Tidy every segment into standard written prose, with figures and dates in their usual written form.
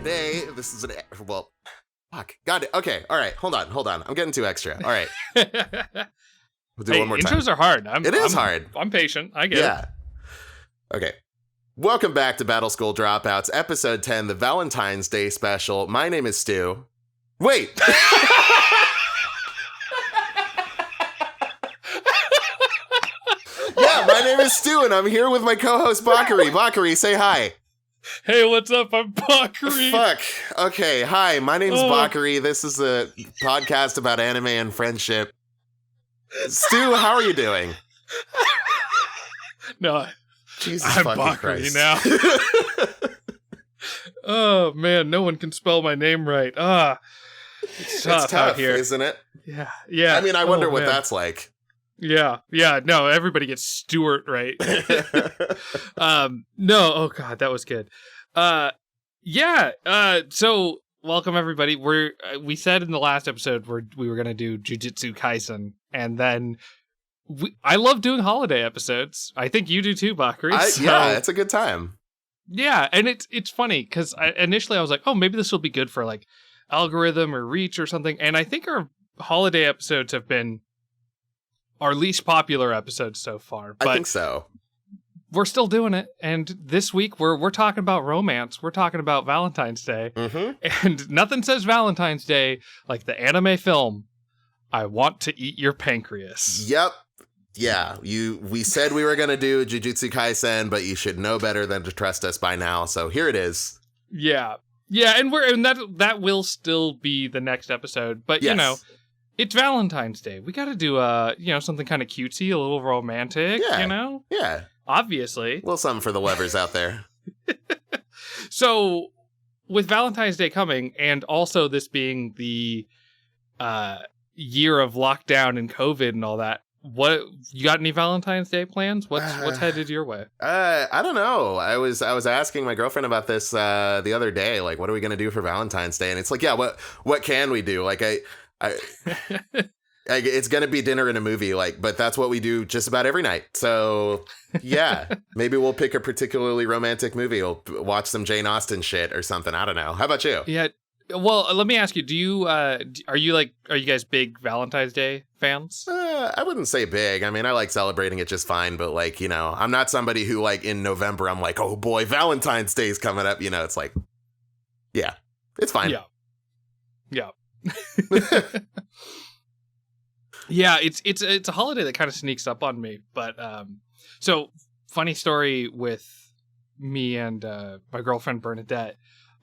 today, this is well, fuck. God, okay, all right, hold on. I'm getting too extra. All right. We'll do it one more time. Intros are hard. It is hard. I'm patient. I get it. Yeah. Okay. Welcome back to Battle School Dropouts, episode 10, the Valentine's Day special. My name is Stew. Wait! Yeah, my name is Stew, and I'm here with my co-host, Bakari. Bakari, say hi. Hey, what's up? I'm Bakari. Fuck. Okay, hi, my name's Bakari. This is a podcast about anime and friendship. Stu, how are you doing? No, Jesus I'm fucking Bakari Christ. now. Oh, man, no one can spell my name right. It's tough out here. Isn't it? Yeah. I mean, I wonder what that's like. Yeah, no, everybody gets Stuart right. No, oh god, that was good. So welcome everybody. We said in the last episode we were gonna do Jujutsu Kaisen, and then I love doing holiday episodes. I think you do too, Bakari. Yeah, it's a good time. Yeah, and it's funny because initially I was like, oh, maybe this will be good for like algorithm or reach or something, and I think our holiday episodes have been our least popular episodes so far. But I think so. We're still doing it, and this week we're talking about romance. We're talking about Valentine's Day, and nothing says Valentine's Day like the anime film I Want to Eat Your Pancreas. Yep. Yeah, we said we were going to do Jujutsu Kaisen, but you should know better than to trust us by now. So here it is. Yeah, and that will still be the next episode. But yes. You know, it's Valentine's Day. We got to do something kind of cutesy, a little romantic. Yeah. You know. Yeah. Obviously. A little something for the lovers out there. So, with Valentine's Day coming, and also this being the year of lockdown and COVID and all that, what you got any Valentine's Day plans? What's headed your way? I don't know. I was asking my girlfriend about this the other day. Like, what are we gonna do for Valentine's Day? And it's like, yeah, what can we do? Like, it's gonna be dinner and a movie. Like, but that's what we do just about every night. So yeah, maybe we'll pick a particularly romantic movie. We'll watch some Jane Austen shit or something. I don't know. How about you? Yeah. Well, let me ask you, are you guys big Valentine's Day fans? I wouldn't say big. I mean, I like celebrating it just fine, but like, you know, I'm not somebody who like in November, I'm like, oh boy, Valentine's Day is coming up. You know, it's like, yeah, it's fine. Yeah. Yeah, it's a holiday that kind of sneaks up on me. But so funny story with me and my girlfriend Bernadette.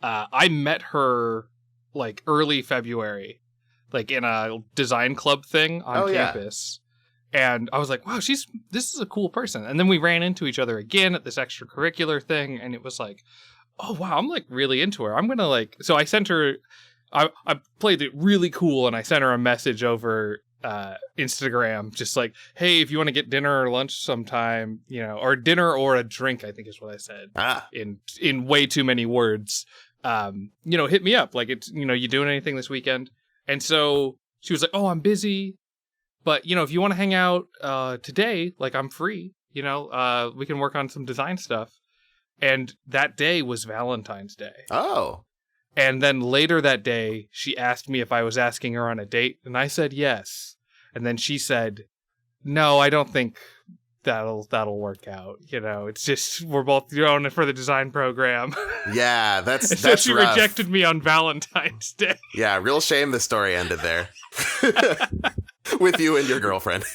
I met her like early February, like in a design club thing on campus. Yeah. And I was like, wow, this is a cool person. And then we ran into each other again at this extracurricular thing. And it was like, oh, wow, I'm like really into her. I'm going to so I sent her, I played it really cool. And I sent her a message over Instagram, just like, hey, if you want to get dinner or lunch sometime, you know, or dinner or a drink, I think is what I said in way too many words. Hit me up. Like, it's, you doing anything this weekend? And so she was like, oh, I'm busy, but if you want to hang out today, like, I'm free, we can work on some design stuff. And that day was Valentine's Day. Oh. And then later that day, she asked me if I was asking her on a date, and I said yes. And then she said, no, I don't think that'll work out. It's just we're both going it for the design program. Yeah, that's so she rough. Rejected me on Valentine's Day. Yeah, real shame the story ended there. With you and your girlfriend.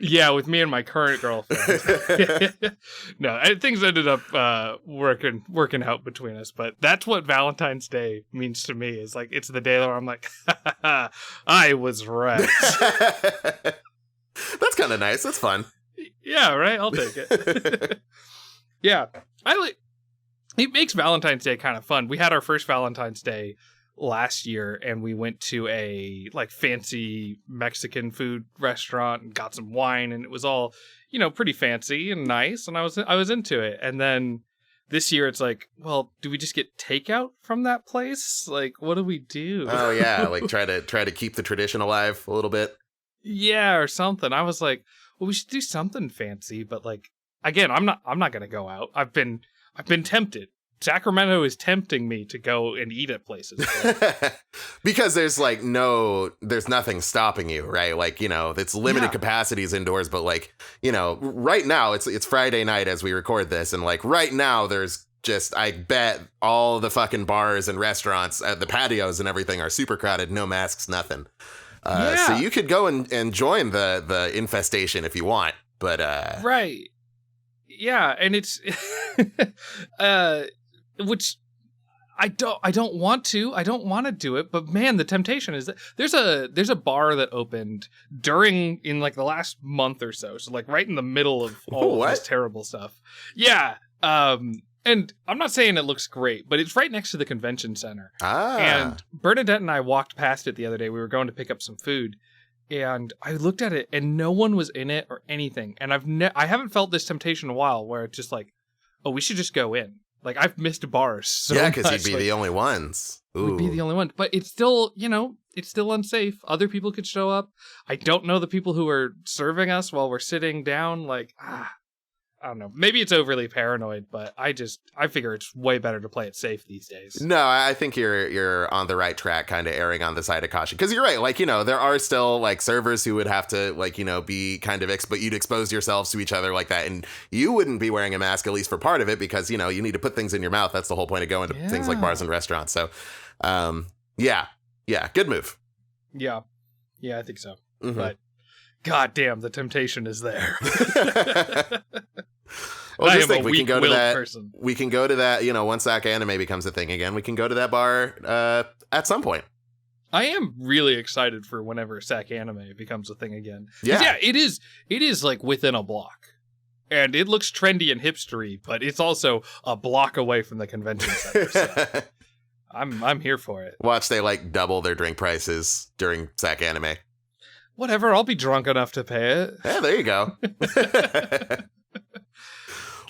Yeah, with me and my current girlfriend. No, things ended up working out between us. But that's what Valentine's Day means to me. Is like it's the day where I'm like, I was right. That's kind of nice. That's fun. Yeah, right. I'll take it. Yeah, it makes Valentine's Day kind of fun. We had our first Valentine's Day last year, and we went to a fancy Mexican food restaurant and got some wine, and it was all pretty fancy and nice, and I was into it. And then this year it's like, well, do we just get takeout from that place? Like, what do we do? Oh yeah, like try to keep the tradition alive a little bit. Yeah, or something. I was like, well, we should do something fancy, but like, again, I'm not gonna go out. I've been tempted Sacramento is tempting me to go and eat at places. Because there's like there's nothing stopping you, right? Like, it's limited capacities indoors, but like, right now it's Friday night as we record this. And like right now there's just, I bet all the fucking bars and restaurants, the patios and everything are super crowded, no masks, nothing. So you could go and join the infestation if you want, but right. Yeah. And it's, which I don't want to do it, but man, the temptation is that there's a bar that opened in like the last month or so. So like right in the middle of all of this terrible stuff. Yeah. And I'm not saying it looks great, but it's right next to the convention center. And Bernadette and I walked past it the other day. We were going to pick up some food, and I looked at it, and no one was in it or anything. And I haven't felt this temptation in a while, where it's just like, oh, we should just go in. Like, I've missed bars. So because you'd be the only ones. Ooh. We'd be the only one. But it's still, it's still unsafe. Other people could show up. I don't know the people who are serving us while we're sitting down. Like, I don't know. Maybe it's overly paranoid, but I figure it's way better to play it safe these days. No, I think you're on the right track, kind of erring on the side of caution. Because you're right. Like, there are still like servers who would have to like, be kind of but you'd expose yourselves to each other like that. And you wouldn't be wearing a mask, at least for part of it, because, you need to put things in your mouth. That's the whole point of going to things like bars and restaurants. So, yeah, good move. Yeah, I think so. Mm-hmm. But God damn, the temptation is there. Well, just think we can go to that. Person. We can go to that. Once SAC anime becomes a thing again, we can go to that bar at some point. I am really excited for whenever SAC anime becomes a thing again. Yeah, it is. It is like within a block, and it looks trendy and hipstery, but it's also a block away from the convention center. So I'm here for it. Watch they like double their drink prices during SAC anime. Whatever, I'll be drunk enough to pay it. Yeah, there you go.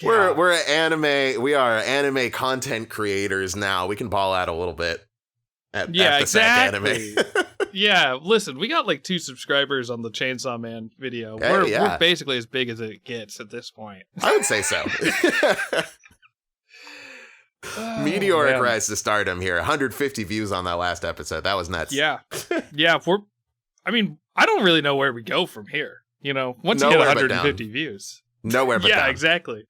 We're anime. We are anime content creators now. We can ball out a little bit at the exactly. SAC anime. Yeah, listen, we got like 2 subscribers on the Chainsaw Man video. We're basically as big as it gets at this point. I would say so. Meteoric rise to stardom here. 150 views on that last episode. That was nuts. Yeah. I don't really know where we go from here. Once you get 150 views. Nowhere but down. Exactly.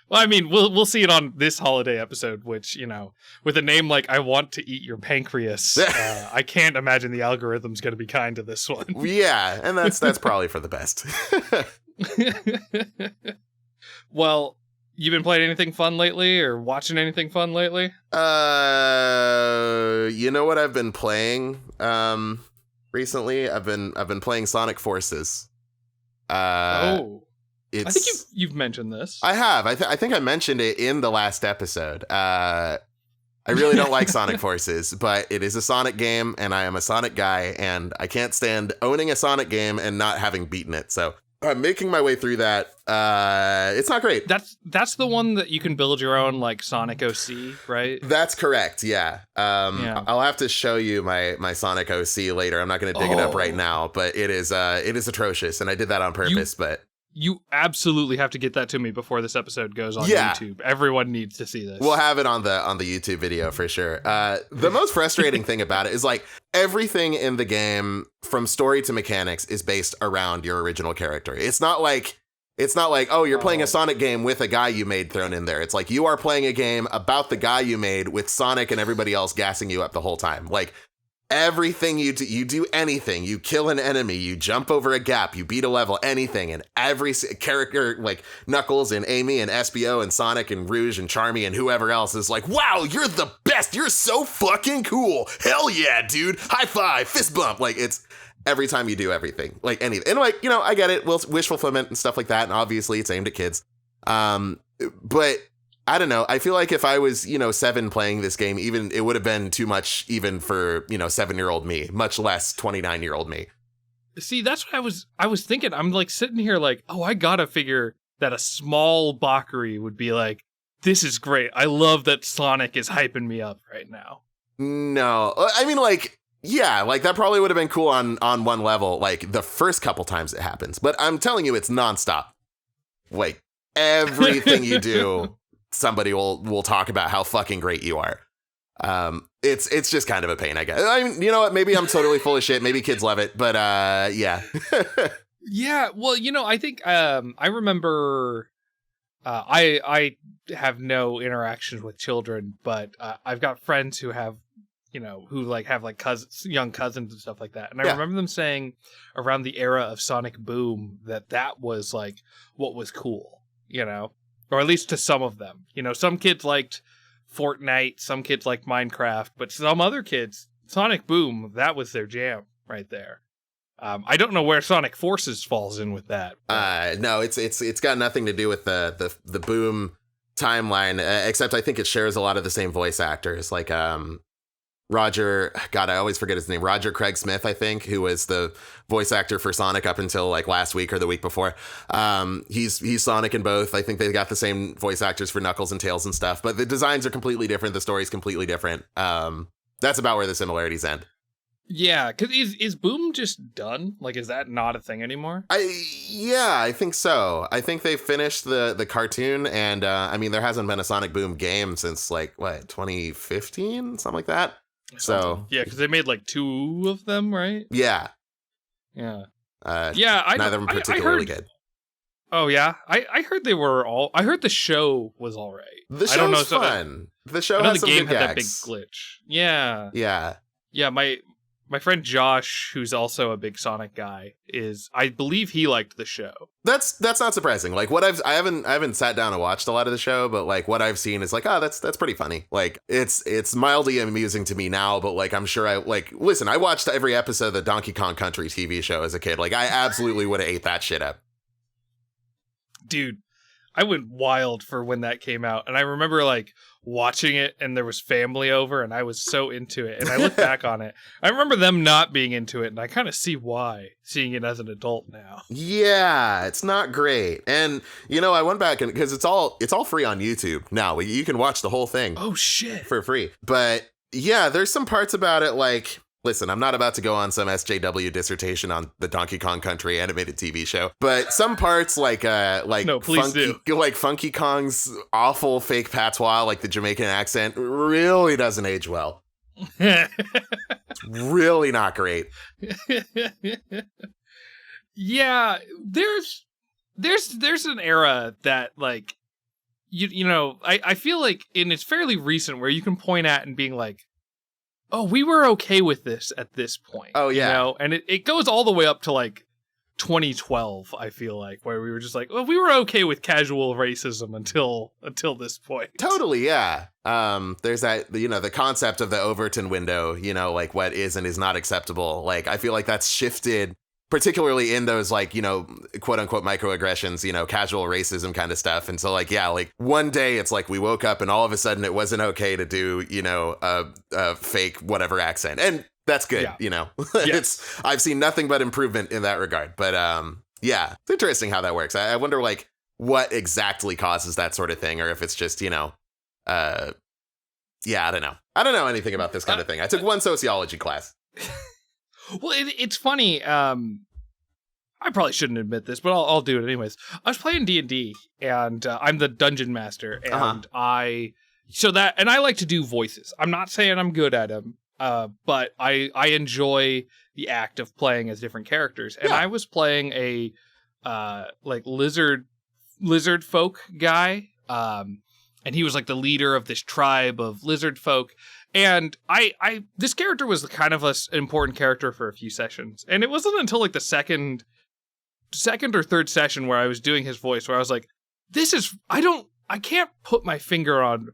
Well, we'll see it on this holiday episode, which, with a name like I Want to Eat Your Pancreas, I can't imagine the algorithm's going to be kind to this one. Yeah, and that's probably for the best. Well, you been playing anything fun lately or watching anything fun lately? You know what I've been playing recently? I've been playing Sonic Forces. I think you've mentioned this. I have. I think I mentioned it in the last episode. I really don't like Sonic Forces, but it is a Sonic game, and I am a Sonic guy, and I can't stand owning a Sonic game and not having beaten it. So I'm making my way through that. It's not great. That's the one that you can build your own like Sonic OC, right? That's correct. Yeah. I'll have to show you my Sonic OC later. I'm not going to dig it up right now, but it is atrocious, and I did that on purpose. You absolutely have to get that to me before this episode goes on YouTube. Everyone needs to see this. We'll have it on the YouTube video for sure. The most frustrating thing about it is like everything in the game, from story to mechanics, is based around your original character. It's not like, oh, you're playing a Sonic game with a guy you made thrown in there. It's like you are playing a game about the guy you made with Sonic and everybody else gassing you up the whole time. Like, everything you do anything, you kill an enemy, you jump over a gap, you beat a level, anything, and every character like Knuckles and Amy and SBO and Sonic and Rouge and Charmy and whoever else is like, wow, you're the best, you're so fucking cool, hell yeah, dude, high five, fist bump. Like, it's every time you do everything, like anything, and like, I get it, wish fulfillment and stuff like that, and obviously it's aimed at kids, but I don't know. I feel like if I was, 7 playing this game, even it would have been too much even for, 7-year-old me, much less 29-year-old me. See, that's what I was thinking. I'm like sitting here like, oh, I gotta figure that a small Bakari would be like, this is great. I love that Sonic is hyping me up right now. No, I mean, like, yeah, like that probably would have been cool on one level, like the first couple times it happens. But I'm telling you, it's nonstop. Like everything you do. somebody will talk about how fucking great you are. It's just kind of a pain, I guess. I mean, you know what? Maybe I'm totally full of shit. Maybe kids love it, but yeah. Yeah, well, I think I remember I have no interactions with children, but I've got friends who have who have cousins, young cousins and stuff like that. And I remember them saying around the era of Sonic Boom that was like what was cool, or at least to some of them. Some kids liked Fortnite, some kids liked Minecraft, but some other kids, Sonic Boom, that was their jam right there. I don't know where Sonic Forces falls in with that. No, it's got nothing to do with the Boom timeline, except I think it shares a lot of the same voice actors, like Roger, God, I always forget his name. Roger Craig Smith, I think, who was the voice actor for Sonic up until like last week or the week before. He's Sonic in both. I think they got the same voice actors for Knuckles and Tails and stuff, but the designs are completely different. The story's completely different. That's about where the similarities end. Yeah, because is Boom just done? Like, is that not a thing anymore? I think so. I think they finished the cartoon, and I mean, there hasn't been a Sonic Boom game since like, what, 2015? Something like that? So yeah, because they made like 2 of them, right? Yeah. Yeah. Neither of them particularly good. Oh yeah, I heard they were all. I heard the show was all right. The show's fun. The show has some good gags. The game had that big glitch. Yeah. Yeah. Yeah. My friend Josh, who's also a big Sonic guy, I believe he liked the show. That's not surprising. Like what I haven't sat down and watched a lot of the show, but like what I've seen is like, oh, that's pretty funny. Like it's mildly amusing to me now, but like I'm sure listen, I watched every episode of the Donkey Kong Country TV show as a kid. Like I absolutely would have ate that shit up. Dude, I went wild for when that came out, and I remember like watching it, and there was family over, and I was so into it. And I look back on it, I remember them not being into it, and I kind of see why, seeing it as an adult now. Yeah, it's not great. And I went back and because it's all free on YouTube now. You can watch the whole thing. Oh shit, for free. But yeah, there's some parts about it like. Listen, I'm not about to go on some SJW dissertation on the Donkey Kong Country animated TV show, but some parts no, please do. Like Funky Kong's awful fake patois, like the Jamaican accent, really doesn't age well. It's really not great. Yeah, there's an era that like I feel like, and it's fairly recent, where you can point at and being like, oh, we were okay with this at this point. Oh, yeah. And it goes all the way up to like 2012, I feel like, where we were just like, well, we were okay with casual racism until this point. Totally, yeah. There's that, the concept of the Overton window, like what is and is not acceptable. Like, I feel like that's shifted, particularly in those like, quote unquote microaggressions, casual racism kind of stuff. And so like, yeah, like one day it's like we woke up and all of a sudden it wasn't okay to do, a fake whatever accent. And that's good, Yes. I've seen nothing but improvement in that regard. But yeah, it's interesting how that works. I wonder like what exactly causes that sort of thing, or if it's just, yeah, I don't know. I don't know anything about this kind of thing. I took one sociology class. Well, it's funny. I probably shouldn't admit this, but I'll do it anyways. I was playing D&D, and I'm the dungeon master, and I like to do voices. I'm not saying I'm good at them, but I enjoy the act of playing as different characters. And I was playing a like lizard folk guy, and he was like the leader of this tribe of lizard folk. And this character was kind of an important character for a few sessions. And it wasn't until like the second or third session where I was doing his voice, where I was like, I can't put my finger on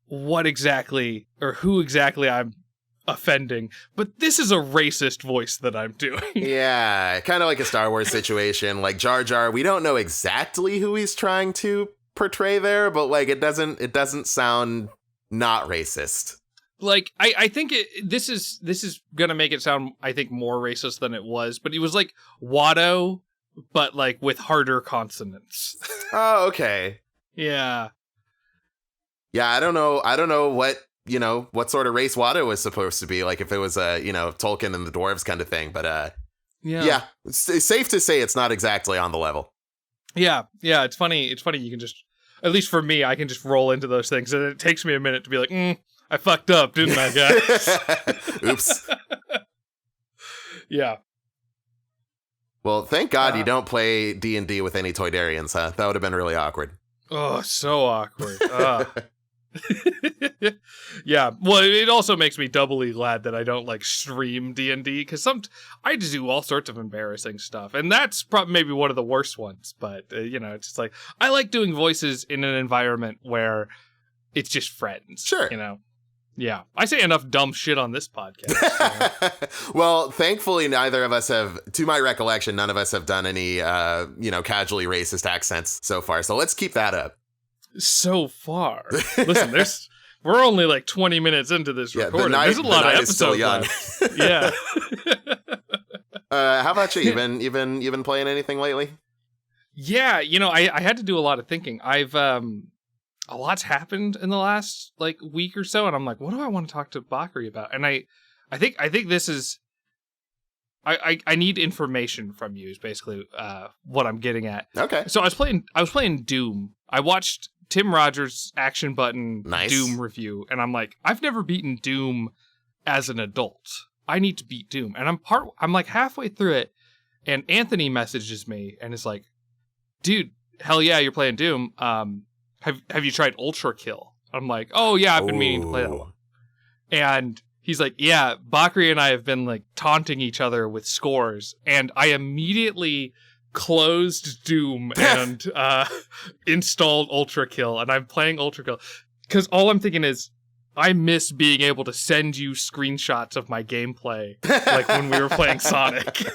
what exactly or who exactly I'm offending, but this is a racist voice that I'm doing. Yeah, kind of like a Star Wars situation. Like Jar Jar, we don't know exactly who he's trying to portray there, but like it doesn't sound not racist. Like I think this is gonna make it sound, I think, more racist than it was, but he was like Watto, but like with harder consonants. Oh, okay. Yeah. Yeah, I don't know what sort of race Watto was supposed to be, like if it was Tolkien and the dwarves kind of thing, but yeah, it's safe to say it's not exactly on the level. Yeah, it's funny you can just at least for me, I can just roll into those things, and it takes me a minute to be like, I fucked up, didn't I, guys? Oops. Yeah. Well, thank God you don't play D&D with any Toydarians, huh? That would have been really awkward. Oh, so awkward. Yeah. Well, it also makes me doubly glad that I don't like stream D&D, because I just do all sorts of embarrassing stuff, and that's probably maybe one of the worst ones. But it's just like I like doing voices in an environment where it's just friends. Sure. Yeah, I say enough dumb shit on this podcast. So. Well, thankfully, neither of us have, to my recollection, none of us have done any, casually racist accents so far. So let's keep that up. So far. Listen, we're only like 20 minutes into this recording. There's a lot of episodes still young. Yeah. How about you? You been playing anything lately? Yeah, I had to do a lot of thinking. I've a lot's happened in the last like week or so, and I'm like, what do I want to talk to Bakari about? And I think this is I need information from you is basically what I'm getting at. Okay. So I was playing Doom. I watched Tim Rogers' Action Button Doom review, and I'm like, I've never beaten Doom as an adult. I need to beat Doom. And I'm like halfway through it, and Anthony messages me and is like, dude, hell yeah, you're playing Doom. Have you tried Ultra Kill? I'm like, oh yeah, I've been meaning to play that one. And he's like, yeah, Bakari and I have been like taunting each other with scores, and I immediately closed Doom and installed Ultra Kill, and I'm playing Ultra Kill because all I'm thinking is I miss being able to send you screenshots of my gameplay like when we were playing Sonic.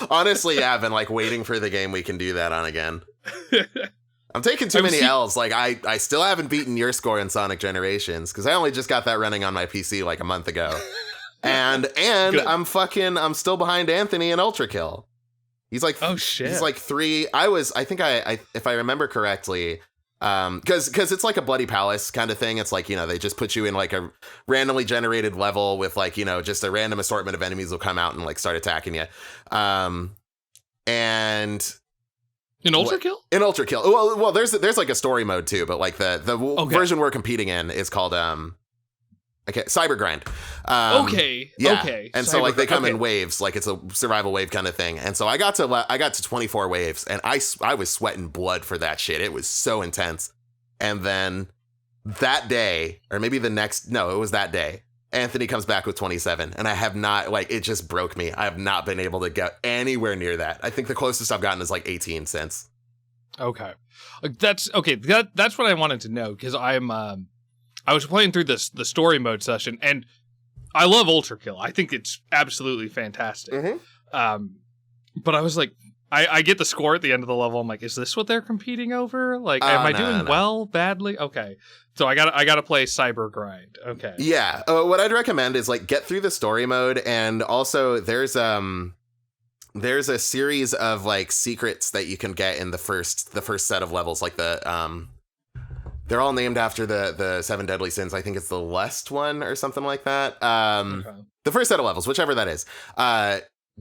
Honestly, yeah, I've been like waiting for the game we can do that on again. I'm taking too many L's. Like I still haven't beaten your score in Sonic Generations because I only just got that running on my PC like a month ago. And I'm still behind Anthony in Ultra Kill. He's like, oh shit. He's like 3. I think if I remember correctly, because it's like a Bloody Palace kind of thing. It's like, they just put you in like a randomly generated level with like, just a random assortment of enemies will come out and like start attacking you. And in Ultra Kill? In Ultra Kill. Well, there's like a story mode too, but like the version we're competing in is called Cyber Grind. Okay. And so like they come in waves, like it's a survival wave kind of thing. And so I got to 24 waves, and I was sweating blood for that shit. It was so intense. And then that day, or maybe it was that day, Anthony comes back with 27, and I have not, like, it just broke me. I have not been able to get anywhere near that. I think the closest I've gotten is like 18 since. Okay. That's what I wanted to know, because I was playing through the story mode session, and I love Ultra Kill. I think it's absolutely fantastic. Mm-hmm. But I was like, I get the score at the end of the level. I'm like, is this what they're competing over? Like, am I doing well, badly? Okay. So I gotta play Cyber Grind. Okay. Yeah. What I'd recommend is like get through the story mode, and also there's a series of like secrets that you can get in the first set of levels, like they're all named after the 7 deadly sins. I think it's the Lust one or something like that. The first set of levels, whichever that is.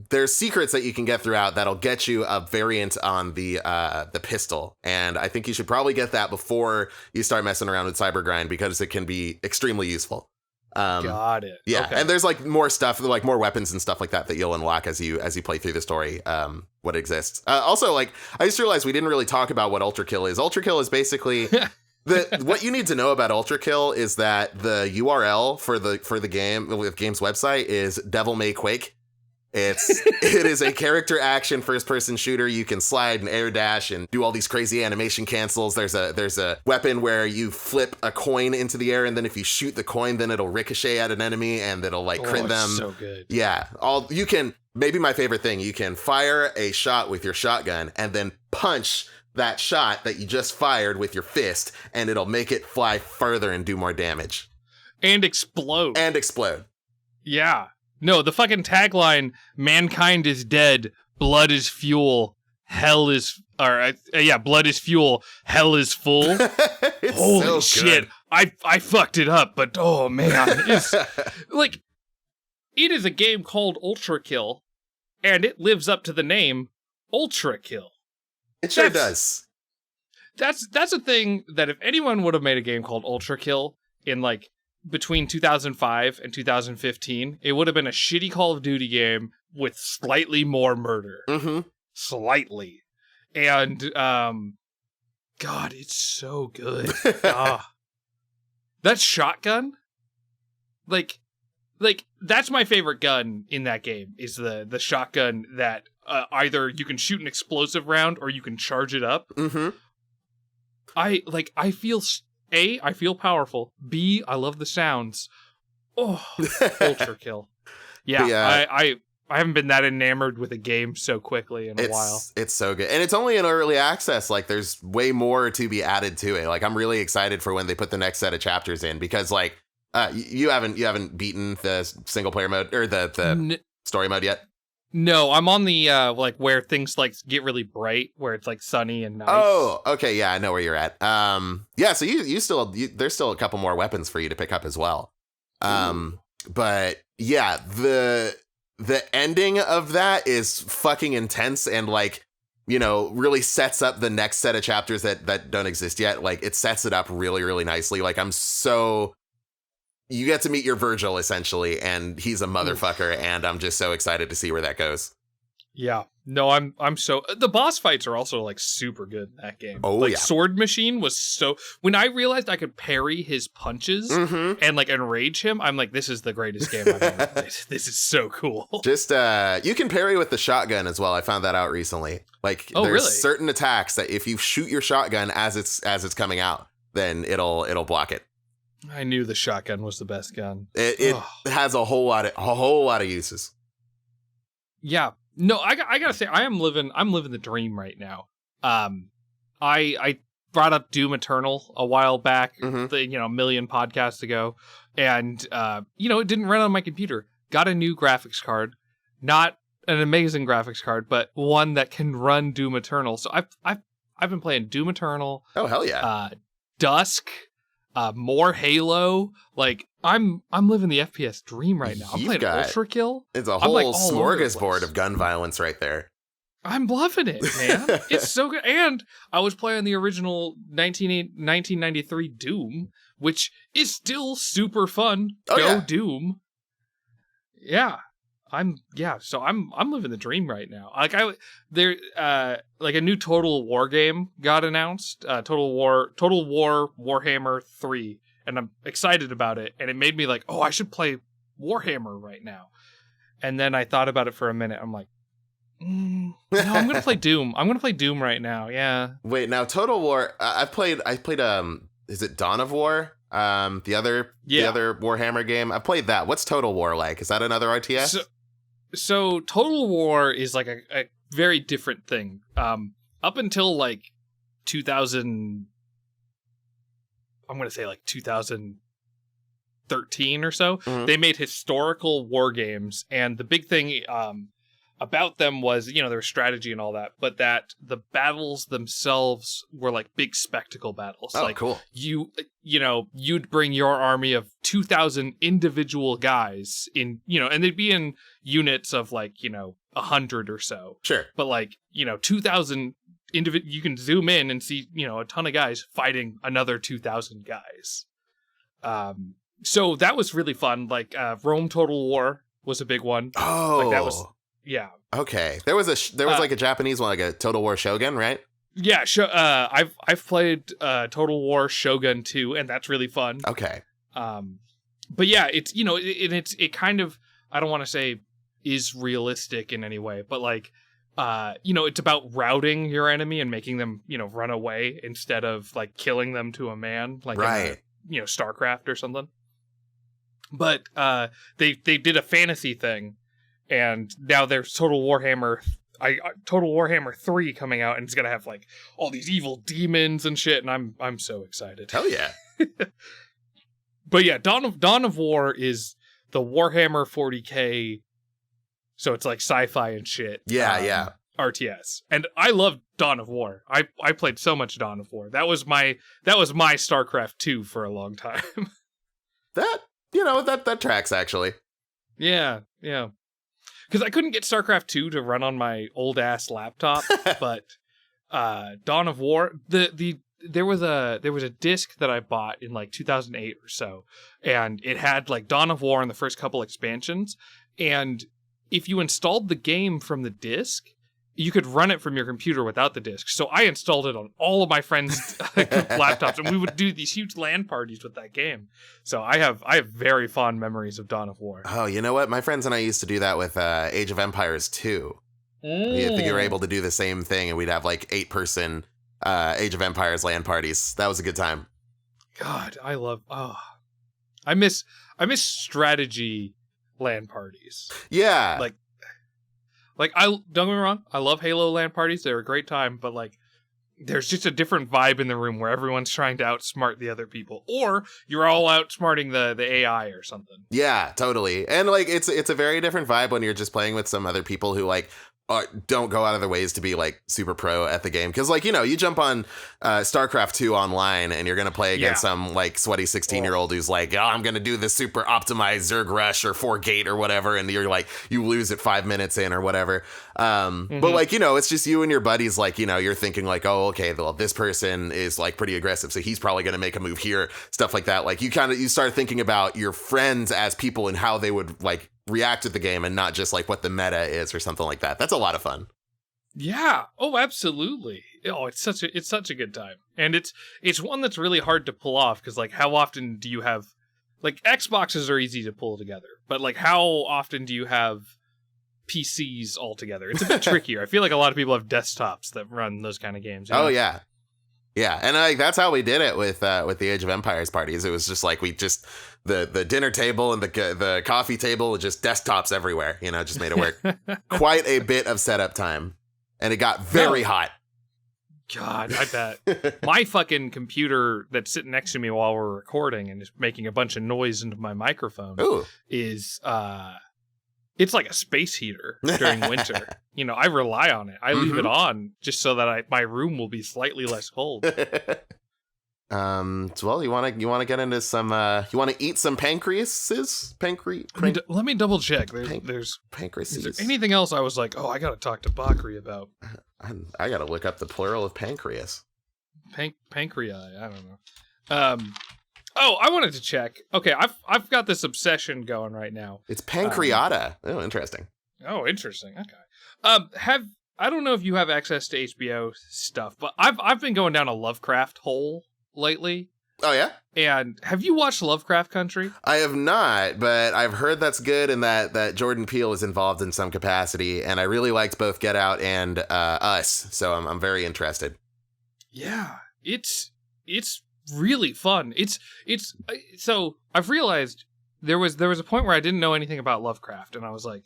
There's secrets that you can get throughout that'll get you a variant on the pistol, and I think you should probably get that before you start messing around with Cyber Grind, because it can be extremely useful. Got it. Yeah, okay. And there's like more stuff, like more weapons and stuff like that you'll unlock as you play through the story. What exists. Also, like I just realized we didn't really talk about what Ultra Kill is. Ultra Kill is basically what you need to know about Ultra Kill is that the URL for the game's website is Devil May Quake. It is a character action first person shooter. You can slide and air dash and do all these crazy animation cancels. There's a weapon where you flip a coin into the air, and then if you shoot the coin, then it'll ricochet at an enemy and it'll like crit them. So good. Yeah. Maybe my favorite thing, you can fire a shot with your shotgun and then punch that shot that you just fired with your fist, and it'll make it fly further and do more damage. And explode. Yeah. No, the fucking tagline, mankind is dead, blood is fuel, blood is fuel, hell is full. Holy so shit. I fucked it up, but oh man. It's like, it is a game called Ultra Kill, and it lives up to the name Ultra Kill. It sure does. That's a thing that if anyone would have made a game called Ultra Kill in like between 2005 and 2015, it would have been a shitty Call of Duty game with slightly more murder. Mm-hmm. Slightly. And God, it's so good. That shotgun, like that's my favorite gun in that game, is the shotgun that either you can shoot an explosive round or you can charge it up. Mm-hmm. I feel powerful. B, I love the sounds. Oh, Ultra Kill. Yeah, I haven't been that enamored with a game so quickly in a while. It's so good. And it's only in early access. Like, there's way more to be added to it. Like, I'm really excited for when they put the next set of chapters in, because like you haven't beaten the single player mode or the story mode yet. No, I'm on the like where things like get really bright, where it's like sunny and nice. Oh, okay, yeah, I know where you're at. Yeah, so you there's still a couple more weapons for you to pick up as well. But yeah, the ending of that is fucking intense, and like, you know, really sets up the next set of chapters that don't exist yet. Like, it sets it up really, really nicely. Like, you get to meet your Virgil, essentially, and he's a motherfucker, and I'm just so excited to see where that goes. Yeah. No, I'm so... The boss fights are also, like, super good in that game. Oh, like, yeah. Sword Machine was so... When I realized I could parry his punches and, like, enrage him, I'm like, this is the greatest game I've ever played. This is so cool. Just, you can parry with the shotgun as well. I found that out recently. Like, there's certain attacks that if you shoot your shotgun as it's coming out, then it'll block it. I knew the shotgun was the best gun. It has a whole lot of uses. Yeah. No, I gotta say, I'm living the dream right now. I brought up Doom Eternal a while back, a million podcasts ago, and it didn't run on my computer. Got a new graphics card, not an amazing graphics card, but one that can run Doom Eternal. So I've been playing Doom Eternal. Oh hell yeah! Dusk. More Halo. Like, I'm living the FPS dream right now. I'm playing Ultra Kill. It's a whole smorgasbord of gun violence right there. I'm loving it, man. It's so good. And I was playing the original 1993 Doom, which is still super fun. Doom. Yeah. So I'm living the dream right now. Like, like a new Total War game got announced, Total War Warhammer 3, and I'm excited about it. And it made me like, oh, I should play Warhammer right now. And then I thought about it for a minute. I'm like, no, I'm gonna play Doom. I'm gonna play Doom right now. Yeah. Wait, now Total War. I played. Is it Dawn of War? The other Warhammer game. I played that. What's Total War like? Is that another RTS? So Total War is like a very different thing. Up until like 2000, I'm going to say like 2013 or so, they made historical war games. And the big thing about them was, there was strategy and all that, but that the battles themselves were like big spectacle battles. Oh, like, cool. You'd bring your army of 2,000 individual guys in, and they'd be in units of like, 100 or so. Sure. But like, 2,000 you can zoom in and see, a ton of guys fighting another 2,000 guys. So that was really fun. Like, Rome Total War was a big one. Oh, like that was. Yeah. Okay. There was like a Japanese one, like a Total War Shogun, right? Yeah. I've played Total War Shogun 2, and that's really fun. Okay. But yeah, it's it kind of, I don't want to say is realistic in any way, but like it's about routing your enemy and making them run away instead of like killing them to a man, like right. in StarCraft or something. But they did a fantasy thing. And now there's Total Warhammer 3 coming out, and it's gonna have like all these evil demons and shit, and I'm so excited. Hell yeah! But yeah, Dawn of War is the Warhammer 40K, so it's like sci-fi and shit. Yeah. RTS, and I love Dawn of War. I played so much Dawn of War. That was my StarCraft 2 for a long time. that tracks actually. Yeah. Because I couldn't get StarCraft 2 to run on my old ass laptop, but Dawn of War, the there was a disc that I bought in like 2008 or so, and it had like Dawn of War and the first couple expansions, and if you installed the game from the disc, you could run it from your computer without the disc. So I installed it on all of my friends' laptops, and we would do these huge LAN parties with that game. So I have very fond memories of Dawn of War. Oh, you know what? My friends and I used to do that with Age of Empires 2. I think you were able to do the same thing, and we'd have like 8-person Age of Empires LAN parties. That was a good time. God, I miss strategy LAN parties. Yeah. Like I don't get me wrong, I love Halo LAN parties. They're a great time, but like there's just a different vibe in the room where everyone's trying to outsmart the other people, or you're all outsmarting the AI or something. Yeah, totally. And like it's a very different vibe when you're just playing with some other people who like don't go out of their ways to be like super pro at the game. Because like, you know, you jump on StarCraft 2 online and you're going to play against some like sweaty 16-year-old who's like, oh, I'm going to do this super optimized Zerg Rush or 4-gate or whatever. And you're like, you lose it 5 minutes in or whatever. But like, you know, it's just you and your buddies, like, you know, you're thinking like, oh, okay, well, this person is like pretty aggressive, so he's probably going to make a move here, stuff like that. Like you start thinking about your friends as people and how they would like react to the game and not just like what the meta is or something like that. That's a lot of fun. Yeah. Oh, absolutely. Oh, it's such a good time. And it's one that's really hard to pull off because like how often do you have like Xboxes are easy to pull together, but like how often do you have PCs all together? It's a bit trickier. I feel like a lot of people have desktops that run those kind of games. You know? Oh yeah. Yeah, and like that's how we did it with the Age of Empires parties. It was just like the dinner table and the coffee table, just desktops everywhere. You know, just made it work. Quite a bit of setup time, and it got very hot. God, I bet. My fucking computer that's sitting next to me while we're recording and is making a bunch of noise into my microphone is it's like a space heater during winter. You know, I rely on it. I leave it on just so that my room will be slightly less cold. So, well, you want to get into some you want to eat some pancreases? Let me double check. There's pancreases. Is there anything else I was like, oh, I got to talk to Bakari about? I got to look up the plural of pancreas. Pancreas, I don't know. Oh, I wanted to check. Okay, I've got this obsession going right now. It's pancreata. Oh, interesting. Oh, interesting. Okay. I don't know if you have access to HBO stuff, but I've been going down a Lovecraft hole lately. Oh yeah? And have you watched Lovecraft Country? I have not, but I've heard that's good and that Jordan Peele is involved in some capacity, and I really liked both Get Out and Us, so I'm very interested. Yeah, it's really fun. It's so I've realized there was a point where I didn't know anything about Lovecraft, and I was like,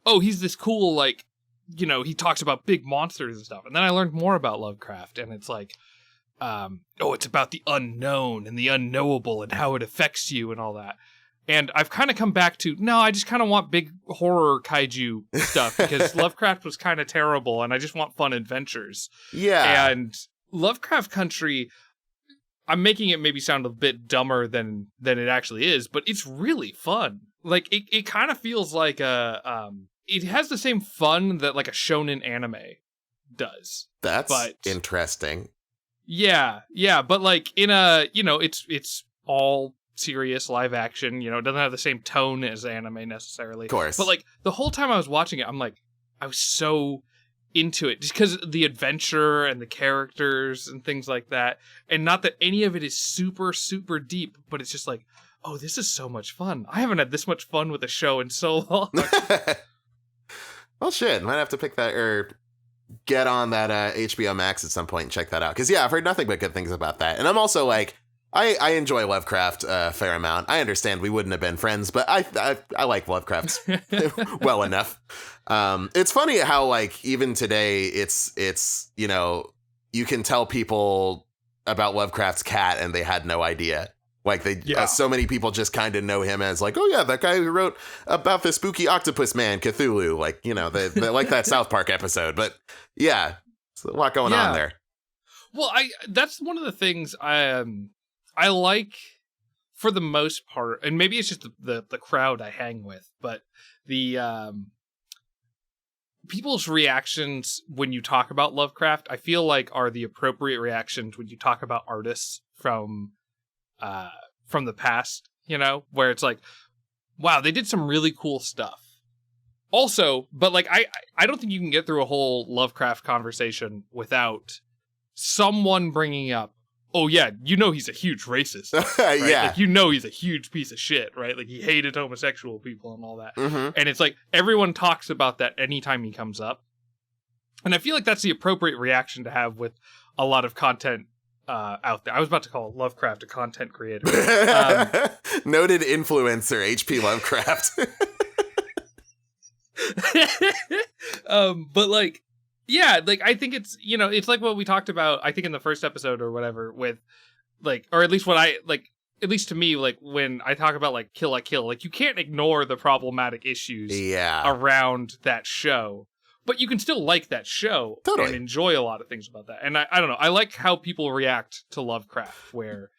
oh, he's this cool, like, you know, he talks about big monsters and stuff. And then I learned more about Lovecraft, and it's like, it's about the unknown and the unknowable and how it affects you and all that. And I've kind of come back to, no, I just kind of want big horror kaiju stuff because Lovecraft was kind of terrible, and I just want fun adventures. Yeah. And Lovecraft Country, I'm making it maybe sound a bit dumber than it actually is, but it's really fun. Like it kind of feels like it has the same fun that like a shonen anime does. That's interesting. Yeah, but like in a, you know, it's all serious live action, you know, it doesn't have the same tone as anime necessarily. Of course. But like the whole time I was watching it, I'm like, I was so into it just because the adventure and the characters and things like that, and not that any of it is super super deep, but it's just like, oh, this is so much fun. I haven't had this much fun with a show in so long. Well, shit, might have to pick that or get on that HBO Max at some point and check that out, because yeah, I've heard nothing but good things about that. And I'm also like, I enjoy Lovecraft a fair amount. I understand we wouldn't have been friends, but I like Lovecraft well enough. It's funny how like even today it's you know, you can tell people about Lovecraft's cat and they had no idea. Like so many people just kind of know him as like, oh yeah, that guy who wrote about the spooky octopus man Cthulhu, like, you know, they like that South Park episode. But yeah, there's a lot going on there. Well, that's one of the things I like for the most part, and maybe it's just the crowd I hang with, but the people's reactions when you talk about Lovecraft, I feel like are the appropriate reactions when you talk about artists from the past, you know, where it's like, wow, they did some really cool stuff. Also, but like, I don't think you can get through a whole Lovecraft conversation without someone bringing up, oh yeah, you know he's a huge racist, right? Yeah. Like, you know he's a huge piece of shit, right? Like, he hated homosexual people and all that. Mm-hmm. And it's like, everyone talks about that anytime he comes up. And I feel like that's the appropriate reaction to have with a lot of content out there. I was about to call Lovecraft a content creator. Noted influencer, H.P. Lovecraft. But like, yeah, like, I think it's, you know, it's like what we talked about, I think in the first episode or whatever, with like, or at least what I like, at least to me, like when I talk about like Kill la Kill, like you can't ignore the problematic issues around that show, but you can still like that show and enjoy a lot of things about that. And I don't know, I like how people react to Lovecraft, where,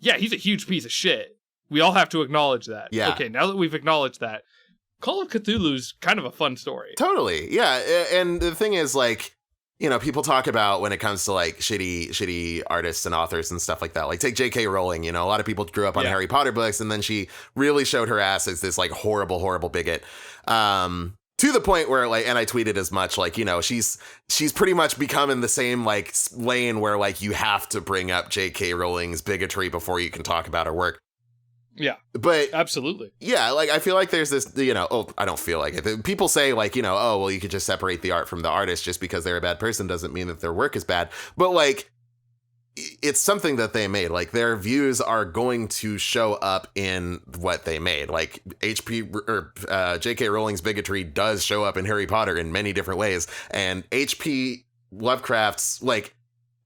yeah, he's a huge piece of shit. We all have to acknowledge that. Yeah. Okay, now that we've acknowledged that, Call of Cthulhu's kind of a fun story. Totally. Yeah. And the thing is, like, you know, people talk about when it comes to like shitty artists and authors and stuff like that. Like, take J.K. Rowling, you know, a lot of people grew up on Harry Potter books, and then she really showed her ass as this like horrible bigot. To the point where, like, and I tweeted as much, like, you know, she's pretty much become in the same like lane where like you have to bring up J.K. Rowling's bigotry before you can talk about her work. Yeah, but absolutely. Yeah, like, I feel like there's this, you know, I don't feel like it. People say, like, you know, oh, well, you could just separate the art from the artist. Just because they're a bad person doesn't mean that their work is bad. But like, it's something that they made. Like, their views are going to show up in what they made. Like, J.K. Rowling's bigotry does show up in Harry Potter in many different ways, and H.P. Lovecraft's, like,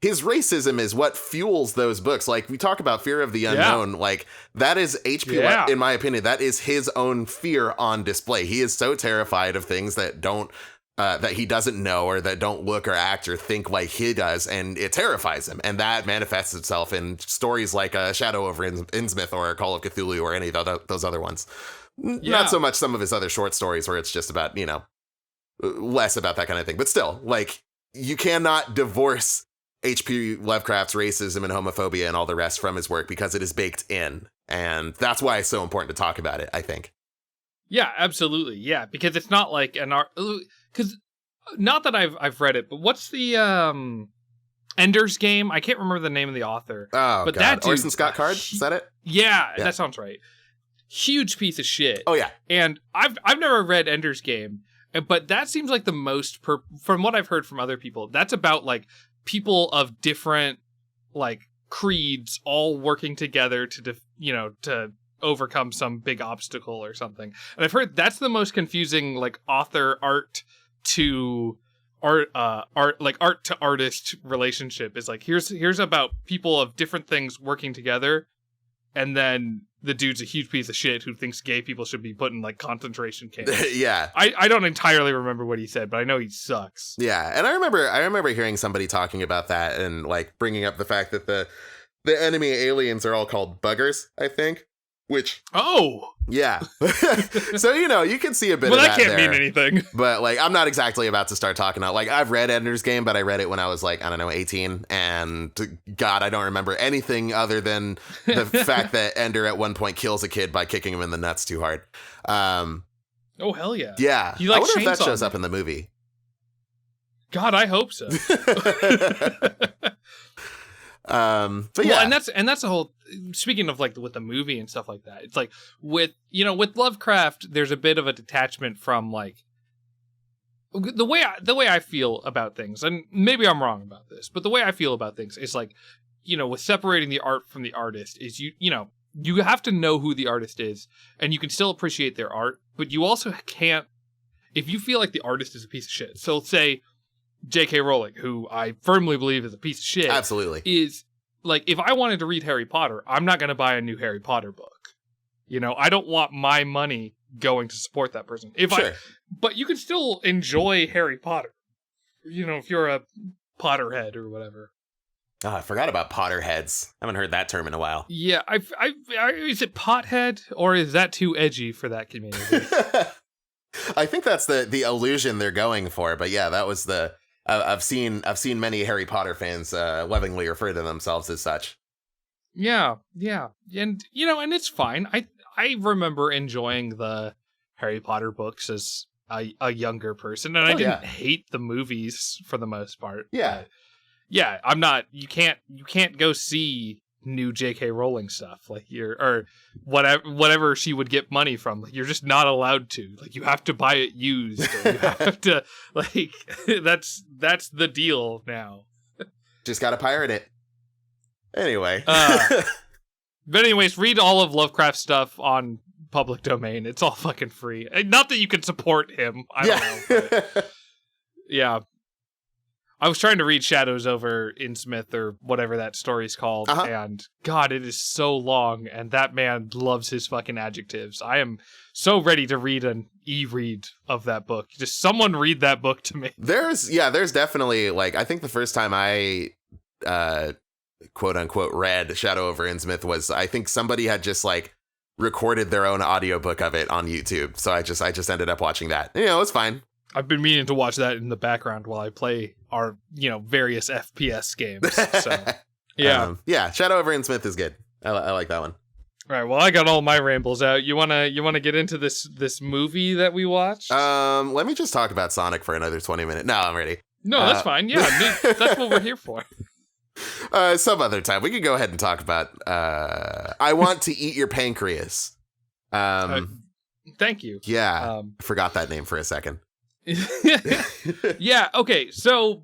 his racism is what fuels those books. Like, we talk about fear of the unknown. Yeah. Like, that is H.P. In my opinion, that is his own fear on display. He is so terrified of things that don't, that he doesn't know, or that don't look or act or think like he does. And it terrifies him. And that manifests itself in stories like Shadow over Innsmouth or Call of Cthulhu or any of those other ones. Yeah. Not so much some of his other short stories where it's just about, you know, less about that kind of thing. But still, like, you cannot divorce H.P. Lovecraft's racism and homophobia and all the rest from his work, because it is baked in. And that's why it's so important to talk about it, I think. Yeah, absolutely. Yeah, because it's not like an art, because not that I've read it, but what's the Ender's Game? I can't remember the name of the author. Oh, but God. That dude, Orson Scott Card? Is that it? Yeah, that sounds right. Huge piece of shit. Oh yeah. And I've never read Ender's Game, but that seems like the most from what I've heard from other people, that's about like people of different like creeds all working together to overcome some big obstacle or something. And I've heard that's the most confusing, like, author art to artist relationship, is like, here's about people of different things working together, and then the dude's a huge piece of shit who thinks gay people should be put in like concentration camps. Yeah. I don't entirely remember what he said, but I know he sucks. Yeah. And I remember hearing somebody talking about that and like bringing up the fact that the enemy aliens are all called buggers, I think. Which, yeah. So, you know, you can see a bit of that. Well, that can't mean anything. But like, I'm not exactly about to start talking about, like, I've read Ender's Game, but I read it when I was like, I don't know, 18. And God, I don't remember anything other than the fact that Ender at one point kills a kid by kicking him in the nuts too hard. Oh, hell yeah. Yeah. I wonder if that shows up in the movie. God, I hope so. But yeah, well, and that's the whole, speaking of like with the movie and stuff like that, it's like with Lovecraft, there's a bit of a detachment from like the way I feel about things, and maybe I'm wrong about this, but the way I feel about things is like, you know, with separating the art from the artist is you have to know who the artist is, and you can still appreciate their art, but you also can't, if you feel like the artist is a piece of shit. So say J.K. Rowling, who I firmly believe is a piece of shit. Absolutely. Is like, if I wanted to read Harry Potter, I'm not going to buy a new Harry Potter book. You know, I don't want my money going to support that person. But you can still enjoy Harry Potter. You know, if you're a Potterhead or whatever. Oh, I forgot about Potterheads. I haven't heard that term in a while. Yeah, is it Pothead, or is that too edgy for that community? I think that's the illusion they're going for. But yeah, that was the I've seen many Harry Potter fans lovingly refer to themselves as such. Yeah, and and it's fine. I remember enjoying the Harry Potter books as a younger person, and I didn't hate the movies for the most part. Yeah, but yeah, I'm not. You can't go see new J.K. Rowling stuff or whatever she would get money from. Like, you're just not allowed to. Like, you have to buy it used. Or you have to that's the deal now. Just gotta pirate it. Anyway. But anyways, read all of Lovecraft stuff on public domain. It's all fucking free. Not that you can support him. I don't know. But yeah. I was trying to read Shadows over Innsmouth or whatever that story's called, and God, it is so long, and that man loves his fucking adjectives. I am so ready to read an e-read of that book. Just someone read that book to me. There's definitely, like, I think the first time I quote unquote read Shadow over Innsmouth was, I think somebody had just like recorded their own audiobook of it on YouTube. So I just ended up watching that. You know, it's fine. I've been meaning to watch that in the background while I play our, various FPS games. So yeah, Shadow over Innsmouth is good. I like that one. All right, well, I got all my rambles out. You wanna get into this movie that we watched? Let me just talk about Sonic for another 20 minutes. No, I'm ready. No, that's fine. Yeah, that's what we're here for. Some other time. We could go ahead and talk about I Want to Eat Your Pancreas. Thank you. Yeah, I forgot that name for a second. Yeah, okay, so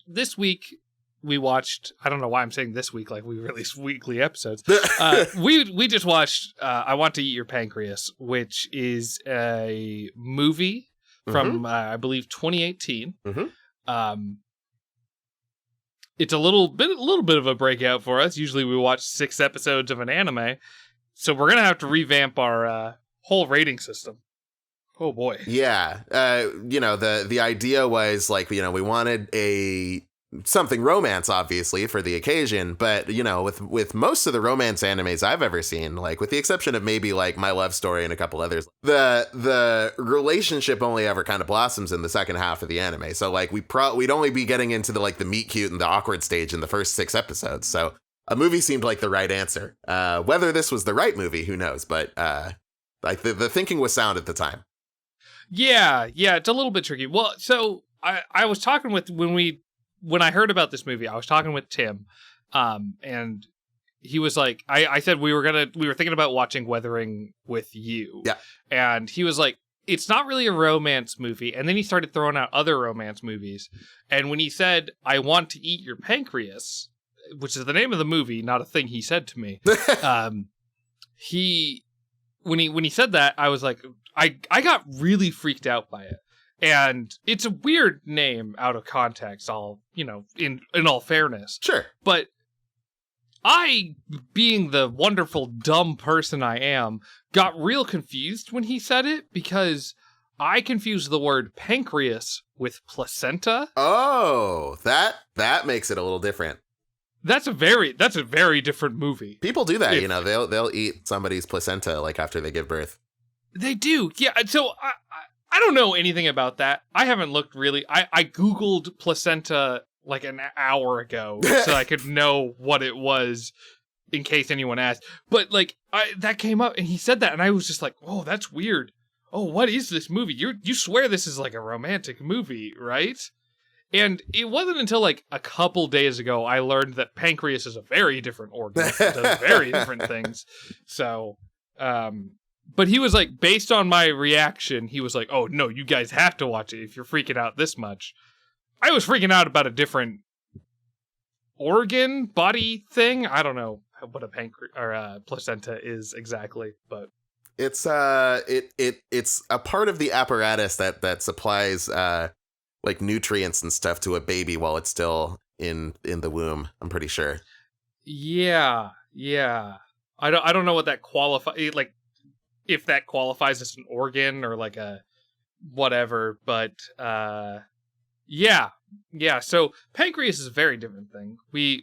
this week we watched, I don't know why I'm saying this week like we release weekly episodes. We just watched I Want to Eat Your Pancreas, which is a movie from I believe 2018. It's a little bit of a breakout for us. Usually we watch 6 episodes of an anime, so we're gonna have to revamp our whole rating system. Oh boy. Yeah. The idea was like, we wanted something romance, obviously, for the occasion. But, with most of the romance animes I've ever seen, like with the exception of maybe like My Love Story and a couple others, the relationship only ever kind of blossoms in the second half of the anime. So like we'd only be getting into the meet cute and the awkward stage in the first 6 episodes. So a movie seemed like the right answer. Whether this was the right movie, who knows? But the thinking was sound at the time. Yeah, it's a little bit tricky. Well, so I was talking with when I heard about this movie, I was talking with Tim, and he was like, I said we were thinking about watching Weathering with You. Yeah. And he was like, it's not really a romance movie. And then he started throwing out other romance movies. And when he said, I Want to Eat Your Pancreas, which is the name of the movie, not a thing he said to me, when he said that, I was like, I got really freaked out by it. And it's a weird name out of context, in all fairness. Sure. But I, being the wonderful dumb person I am, got real confused when he said it because I confused the word pancreas with placenta. Oh, that makes it a little different. That's a very different movie. People do that, they'll eat somebody's placenta like after they give birth. They do. Yeah, so I don't know anything about that. I haven't looked really. I Googled placenta like an hour ago so I could know what it was in case anyone asked. But that came up and he said that and I was just like, oh, that's weird. Oh, what is this movie? You swear this is like a romantic movie, right? And it wasn't until like a couple days ago I learned that pancreas is a very different organ. It does very different things. So, but he was like, based on my reaction, he was like, oh, no, you guys have to watch it if you're freaking out this much. I was freaking out about a different organ, body thing. I don't know what a pancreas or a placenta is exactly, but it's it's a part of the apparatus that supplies like nutrients and stuff to a baby while it's still in the womb. I'm pretty sure. Yeah. I don't know what that qualifies, like if that qualifies as an organ or like a whatever, but yeah, Yeah, so Pancreas is a very different thing. I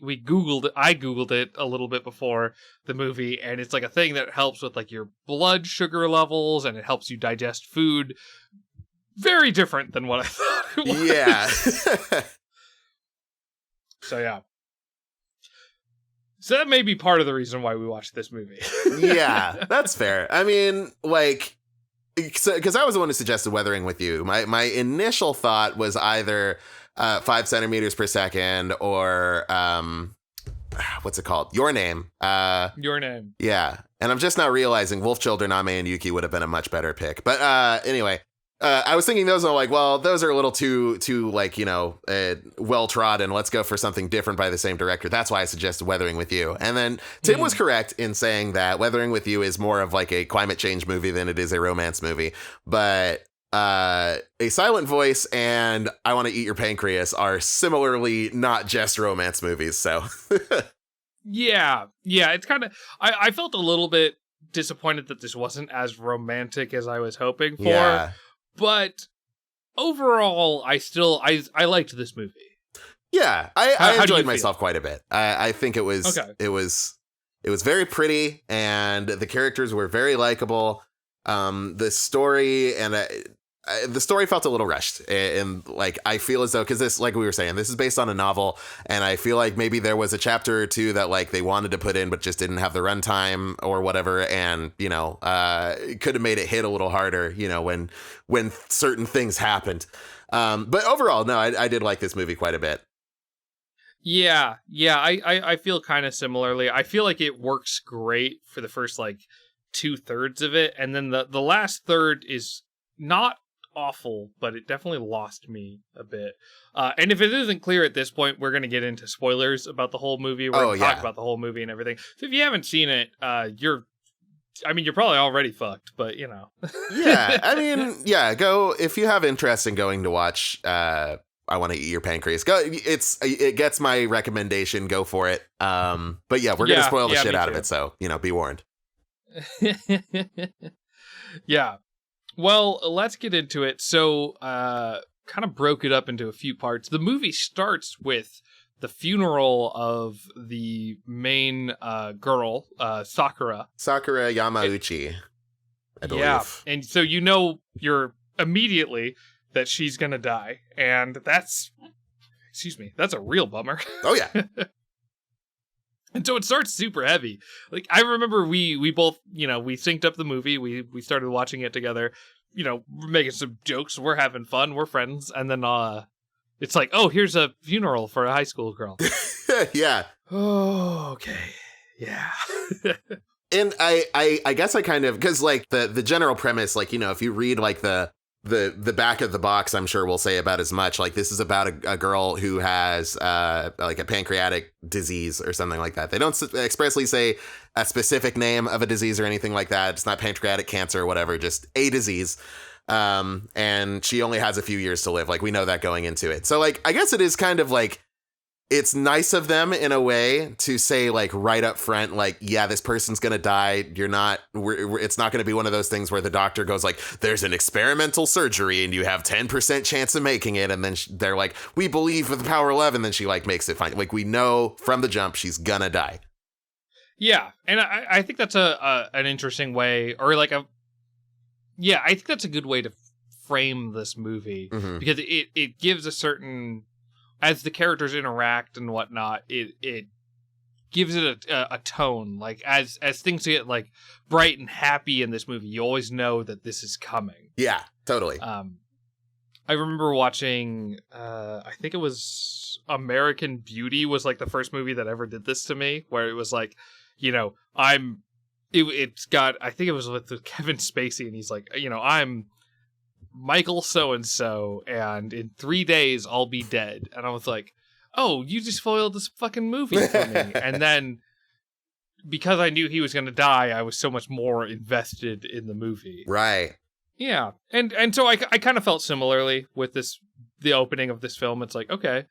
Googled it a little bit before the movie, and it's like a thing that helps with like your blood sugar levels, and it helps you digest food. Very different than what I thought it was. Yeah. So yeah. So that may be part of the reason why we watched this movie. Yeah, that's fair. I mean, like, because I was the one who suggested Weathering with You. My initial thought was either 5 centimeters per second or what's it called? Your Name. Your Name. Yeah, and I'm just now realizing Wolf Children, Ame and Yuki would have been a much better pick. But anyway. I was thinking those, and I'm like, well, those are a little too like, well trodden. Let's go for something different by the same director. That's why I suggested Weathering with You. And then Tim was correct in saying that Weathering with You is more of like a climate change movie than it is a romance movie. But A Silent Voice and I Want to Eat Your Pancreas are similarly not just romance movies. So yeah, it's kind of, I felt a little bit disappointed that this wasn't as romantic as I was hoping for. Yeah. But overall, I liked this movie. Yeah, I enjoyed myself quite a bit. I think it was very pretty, and the characters were very likable. The story the story felt a little rushed, and like I feel as though, because this, like we were saying, this is based on a novel, and I feel like maybe there was a chapter or two that like they wanted to put in but just didn't have the runtime or whatever, and could have made it hit a little harder, when certain things happened. But overall, no, I did like this movie quite a bit. Yeah, I feel kind of similarly. I feel like it works great for the first like 2/3 of it, and then the last third is not awful, but it definitely lost me a bit. And if it isn't clear at this point, we're going to get into spoilers about the whole movie. We're going to talk about the whole movie and everything. So if you haven't seen it, you're probably already fucked, but Yeah, I mean, yeah, go if you have interest in going to watch I Want to Eat Your Pancreas. Go, it gets my recommendation. Go for it. But yeah, we're gonna spoil the shit out of it, so be warned. Yeah. Well, let's get into it. So, kind of broke it up into a few parts. The movie starts with the funeral of the main girl, Sakura. Sakura Yamauchi, I believe. Yeah, and so you're immediately that she's gonna die, and that's a real bummer. Oh yeah. And so it starts super heavy. Like I remember we both, we synced up the movie. We started watching it together. We're making some jokes. We're having fun. We're friends. And then it's like, oh, here's a funeral for a high school girl. Yeah. Oh, okay. Yeah. And I guess I kind of, because like the general premise, like, if you read like the back of the box, I'm sure will say about as much. Like this is about a girl who has like a pancreatic disease or something like that. They don't expressly say a specific name of a disease or anything like that. It's not pancreatic cancer or whatever, just a disease. And she only has a few years to live. Like we know that going into it. So like, I guess it is kind of like, it's nice of them in a way to say like right up front, like, yeah, this person's going to die. It's not going to be one of those things where the doctor goes like, there's an experimental surgery and you have 10% chance of making it. And then they're like, we believe with the power of love. And then she like makes it fine. Like we know from the jump, she's gonna die. Yeah. And I think that's an interesting way, or like I think that's a good way to frame this movie, because it gives a certain, as the characters interact and whatnot, it gives it a tone. Like as things get like bright and happy in this movie, you always know that this is coming. Yeah, totally. I remember watching, I think it was American Beauty was like the first movie that ever did this to me, where it was like, it's got, I think it was with Kevin Spacey, and he's like, I'm Michael so-and-so, and in 3 days I'll be dead. And I was like, oh, you just spoiled this fucking movie for me. And then because I knew he was going to die, I was so much more invested in the movie. Right. Yeah. And so I kind of felt similarly with the opening of this film. It's like, okay,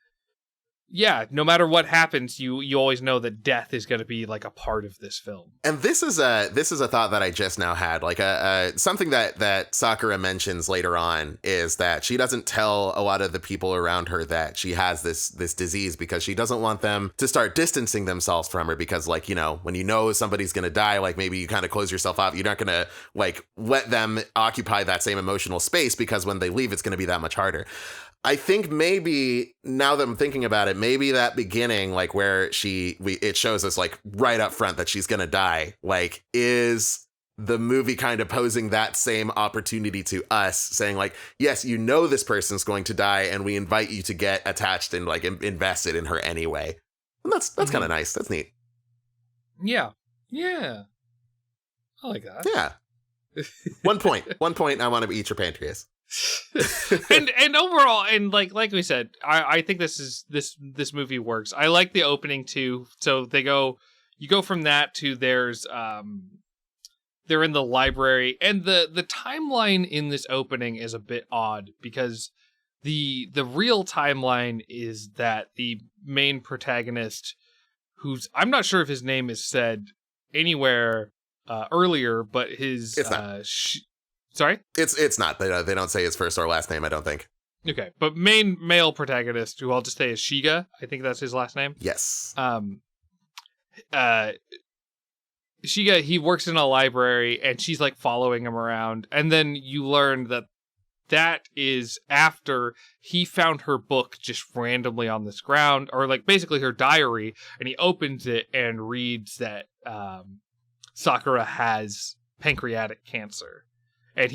yeah, no matter what happens, you always know that death is going to be like a part of this film. And this is a thought that I just now had. Like something that Sakura mentions later on is that she doesn't tell a lot of the people around her that she has this disease because she doesn't want them to start distancing themselves from her, because like, you know, when you know somebody's going to die, like maybe you kind of close yourself off. You're not going to like let them occupy that same emotional space, because when they leave, it's going to be that much harder. I think maybe, now that I'm thinking about it, maybe that beginning, like where it shows us like right up front that she's gonna die, like is the movie kind of posing that same opportunity to us, saying like, yes, you know this person's going to die, and we invite you to get attached and like invested in her anyway. And that's kind of nice. That's neat. Yeah. I like that. Yeah. 1 point. 1 point. I want to eat your pancreas. and overall, and like we said, I think this movie works. I like the opening too. So you go from that to they're in the library, and the timeline in this opening is a bit odd, because the real timeline is that the main protagonist, who's, I'm not sure if his name is said anywhere earlier, but his sorry? It's not. They don't say his first or last name, I don't think. Okay, but main male protagonist, who I'll just say is Shiga, I think that's his last name. Yes. Shiga, he works in a library, and she's like following him around, and then you learn that is after he found her book just randomly on this ground, or like basically her diary, and he opens it and reads that Sakura has pancreatic cancer. And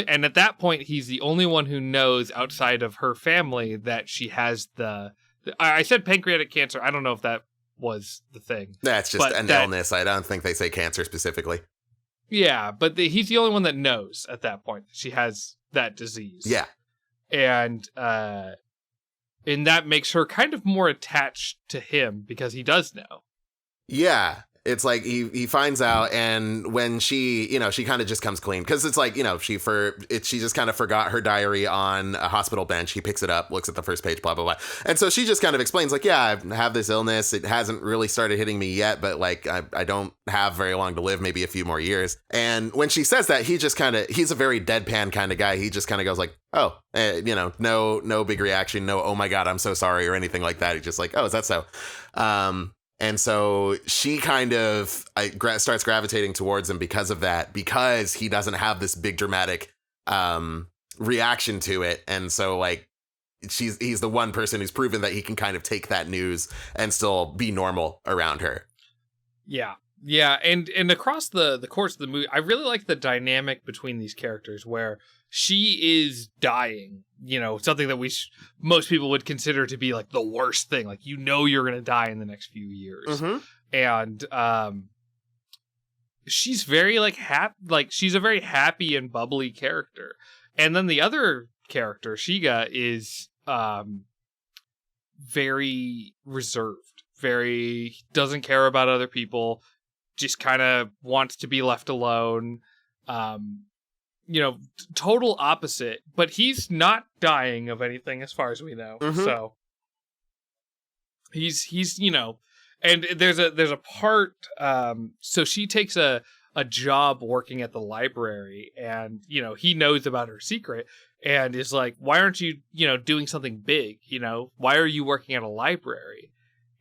and at that point, he's the only one who knows outside of her family that she has I said pancreatic cancer. I don't know if that was the thing. That's just an illness. I don't think they say cancer specifically. Yeah, but he's the only one that knows at that point that she has that disease. Yeah. And that makes her kind of more attached to him, because he does know. Yeah. It's like he finds out, and when she kind of just comes clean, because it's like, she just kind of forgot her diary on a hospital bench. He picks it up, looks at the first page, blah, blah, blah. And so she just kind of explains like, yeah, I have this illness. It hasn't really started hitting me yet, but like I don't have very long to live, maybe a few more years. And when she says that, he's a very deadpan kind of guy. He just kind of goes like, oh, no big reaction. No, oh my God, I'm so sorry, or anything like that. He's just like, oh, is that so? And so she kind of starts gravitating towards him because of that, because he doesn't have this big dramatic reaction to it. And so like he's the one person who's proven that he can kind of take that news and still be normal around her. Yeah. Yeah. And across the course of the movie, I really like the dynamic between these characters, where she is dying, something that most people would consider to be like the worst thing. Like, you're going to die in the next few years. Mm-hmm. And she's very she's a very happy and bubbly character. And then the other character, Shiga, is very reserved, very doesn't care about other people, just kind of wants to be left alone. Total opposite, but he's not dying of anything as far as we know. Mm-hmm. So he's and there's a part, so she takes a job working at the library, and he knows about her secret and is like, why aren't you doing something big? Why are you working at a library?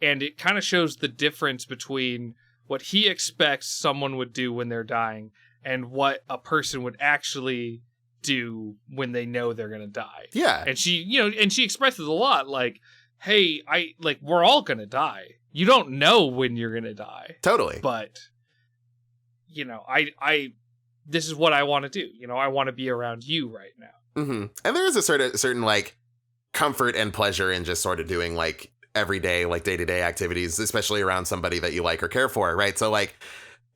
And it kind of shows the difference between what he expects someone would do when they're dying and what a person would actually do when they know they're going to die. Yeah. And she expresses a lot like, hey, we're all going to die. You don't know when you're going to die. Totally. But, this is what I want to do. I want to be around you right now. Mm-hmm. And there is a certain like comfort and pleasure in just sort of doing like everyday, like day-to-day activities, especially around somebody that you like or care for. Right. So like,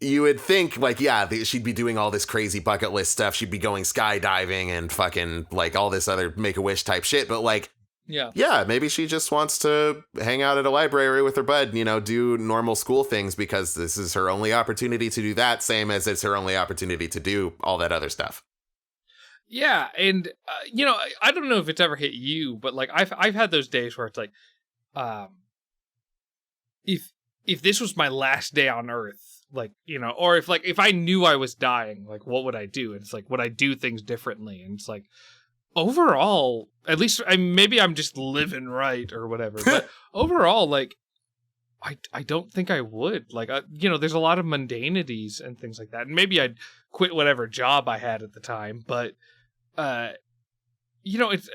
you would think like, yeah, she'd be doing all this crazy bucket list stuff. She'd be going skydiving and fucking like all this other Make-A-Wish type shit. But like, yeah, maybe she just wants to hang out at a library with her bud, do normal school things, because this is her only opportunity to do that, same as it's her only opportunity to do all that other stuff. Yeah. And, I don't know if it's ever hit you, but like I've had those days where it's like, um, if this was my last day on Earth, like, you know, or if I knew I was dying, like, what would I do? And it's like, would I do things differently? And it's like, overall, at least maybe I'm just living right or whatever, but overall, like, I don't think I would. Like, you know, there's a lot of mundanities and things like that. And maybe I'd quit whatever job I had at the time. But, you know, it's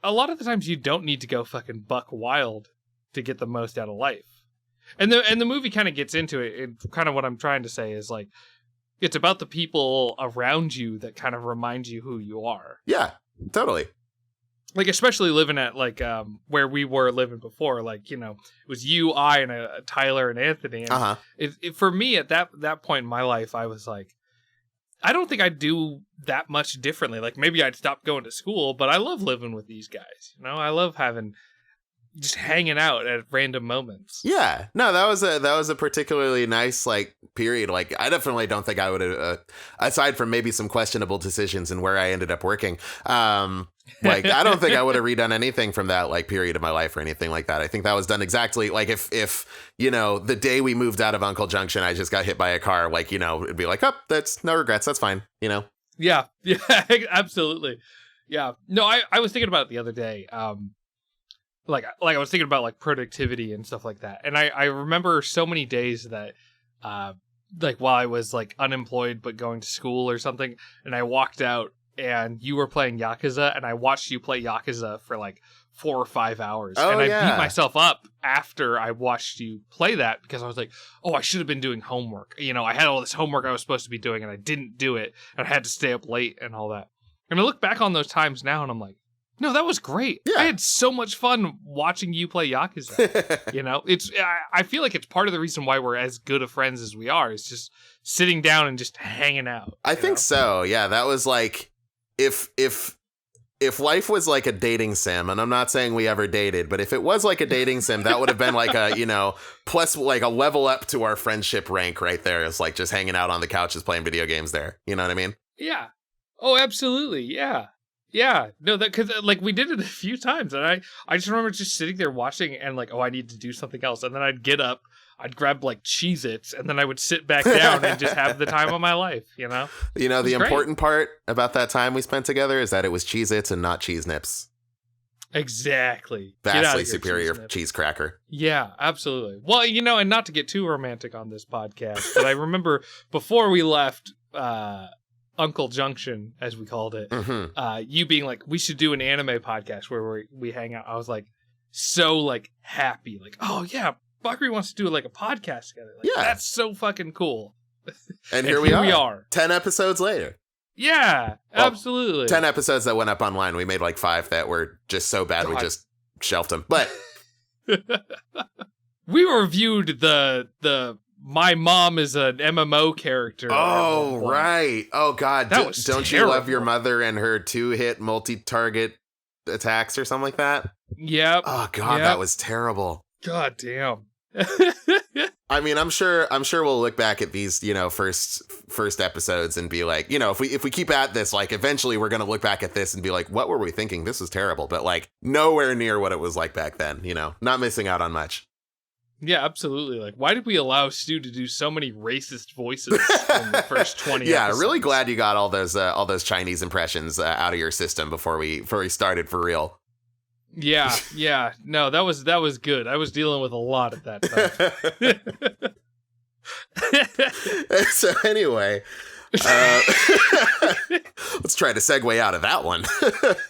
a lot of the times you don't need to go fucking buck wild to get the most out of life. And the movie kind of gets into it. And kind of what I'm trying to say is, like, it's about the people around you that kind of remind you who you are. Yeah, totally. Like, especially living at, like, where we were living before, like, you know, it was you, I, and Tyler and Anthony. And for me, at that point in my life, I was like, I don't think I'd do that much differently. Like, maybe I'd stop going to school, but I love living with these guys. You know, I love just hanging out at random moments. Yeah, no, that was a particularly nice, like, period. Like, I definitely don't think I would have, aside from maybe some questionable decisions and where I ended up working, like, I don't think I would have redone anything from that, like, period of my life or anything like that. I think that was done exactly, like, if you know, the day we moved out of Uncle Junction, I just got hit by a car, like, you know, it'd be like, oh, that's no regrets, that's fine, you know? Yeah, absolutely. Yeah, no, I was thinking about it the other day, like I was thinking about, like, productivity and stuff like that. And I remember so many days that, like, while I was, like, unemployed but going to school or something, and I walked out and you were playing Yakuza, and I watched you play Yakuza for, like, 4 or 5 hours. Oh, and I yeah. beat myself up after I watched you play that, because I was like, oh, I should have been doing homework. You know, I had all this homework I was supposed to be doing, and I didn't do it, and I had to stay up late and all that. And I look back on those times now, and I'm like, no, that was great. Yeah. I had so much fun watching you play Yakuza. You know, I feel like it's part of the reason why we're as good of friends as we are. Is just sitting down and just hanging out. I think so. Yeah, that was like, if life was like a dating sim, and I'm not saying we ever dated, but if it was like a dating sim, that would have been like a, you know, plus like a level up to our friendship rank right there. It's like just hanging out on the couches playing video games there. You know what I mean? Yeah. Oh, absolutely. Yeah. Yeah, no, that because, like, we did it a few times, and I just remember just sitting there watching and, like, oh, I need to do something else, and then I'd get up, I'd grab, like, Cheez-Its, and then I would sit back down and just have the time of my life, you know? You know, the important part about that time we spent together is that it was Cheez-Its and not Cheese Nips. Exactly. Vastly superior cheese cracker. Yeah, absolutely. Well, you know, and not to get too romantic on this podcast, but I remember before we left, Uncle Junction, as we called it, you being like, we should do an anime podcast where we hang out. I was like, so, like, happy, like, oh yeah, Bakari wants to do like a podcast together. Like, yeah, that's so fucking cool. And here we are 10 episodes later. Yeah, well, absolutely. 10 episodes that went up online. We made like 5 that were just so bad we just shelved them. But we reviewed the my mom is an MMO character. Oh, right. Oh, God. Don't terrible. You love your mother and her 2-hit multi-target attacks or something like that? Yep. Oh, God, that was terrible. God damn. I mean, I'm sure we'll look back at these, you know, first episodes and be like, you know, if we keep at this, like, eventually we're going to look back at this and be like, what were we thinking? This was terrible. But, like, nowhere near what it was like back then, you know, not missing out on much. Yeah, absolutely. Like, why did we allow Stu to do so many racist voices in the first 20 yeah, episodes? Really glad you got all those Chinese impressions out of your system before we started for real. Yeah. No, that was good. I was dealing with a lot at that time. So anyway, let's try to segue out of that one.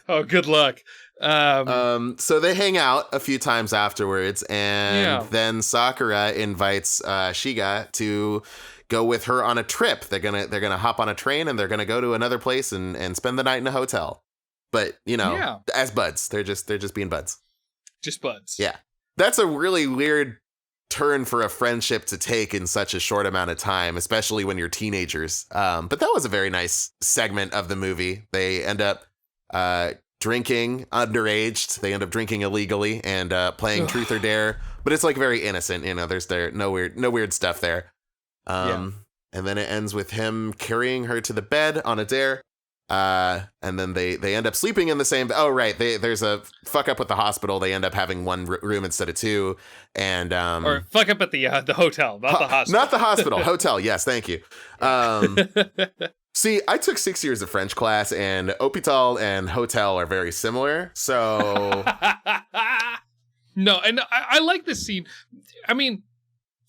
Oh, good luck. So they hang out a few times afterwards, and then Sakura invites Shiga to go with her on a trip. They're gonna hop on a train and they're gonna go to another place and spend the night in a hotel. But you know, as buds, they're just being buds. Just buds. Yeah, that's a really weird turn for a friendship to take in such a short amount of time, especially when you're teenagers. But that was a very nice segment of the movie. They end up drinking underaged. They end up drinking illegally and playing Truth or Dare, but it's like very innocent. You know, there's no weird stuff there. And then it ends with him carrying her to the bed on a dare. And then they end up sleeping in the same. Oh, right. There's a fuck up with the hospital. They end up having one room instead of two. And or fuck up at the hotel, not the hospital. Not the hospital. Hotel. Yes, thank you. See, I took 6 years of French class, and hôpital and hotel are very similar. So no, and I like this scene. I mean,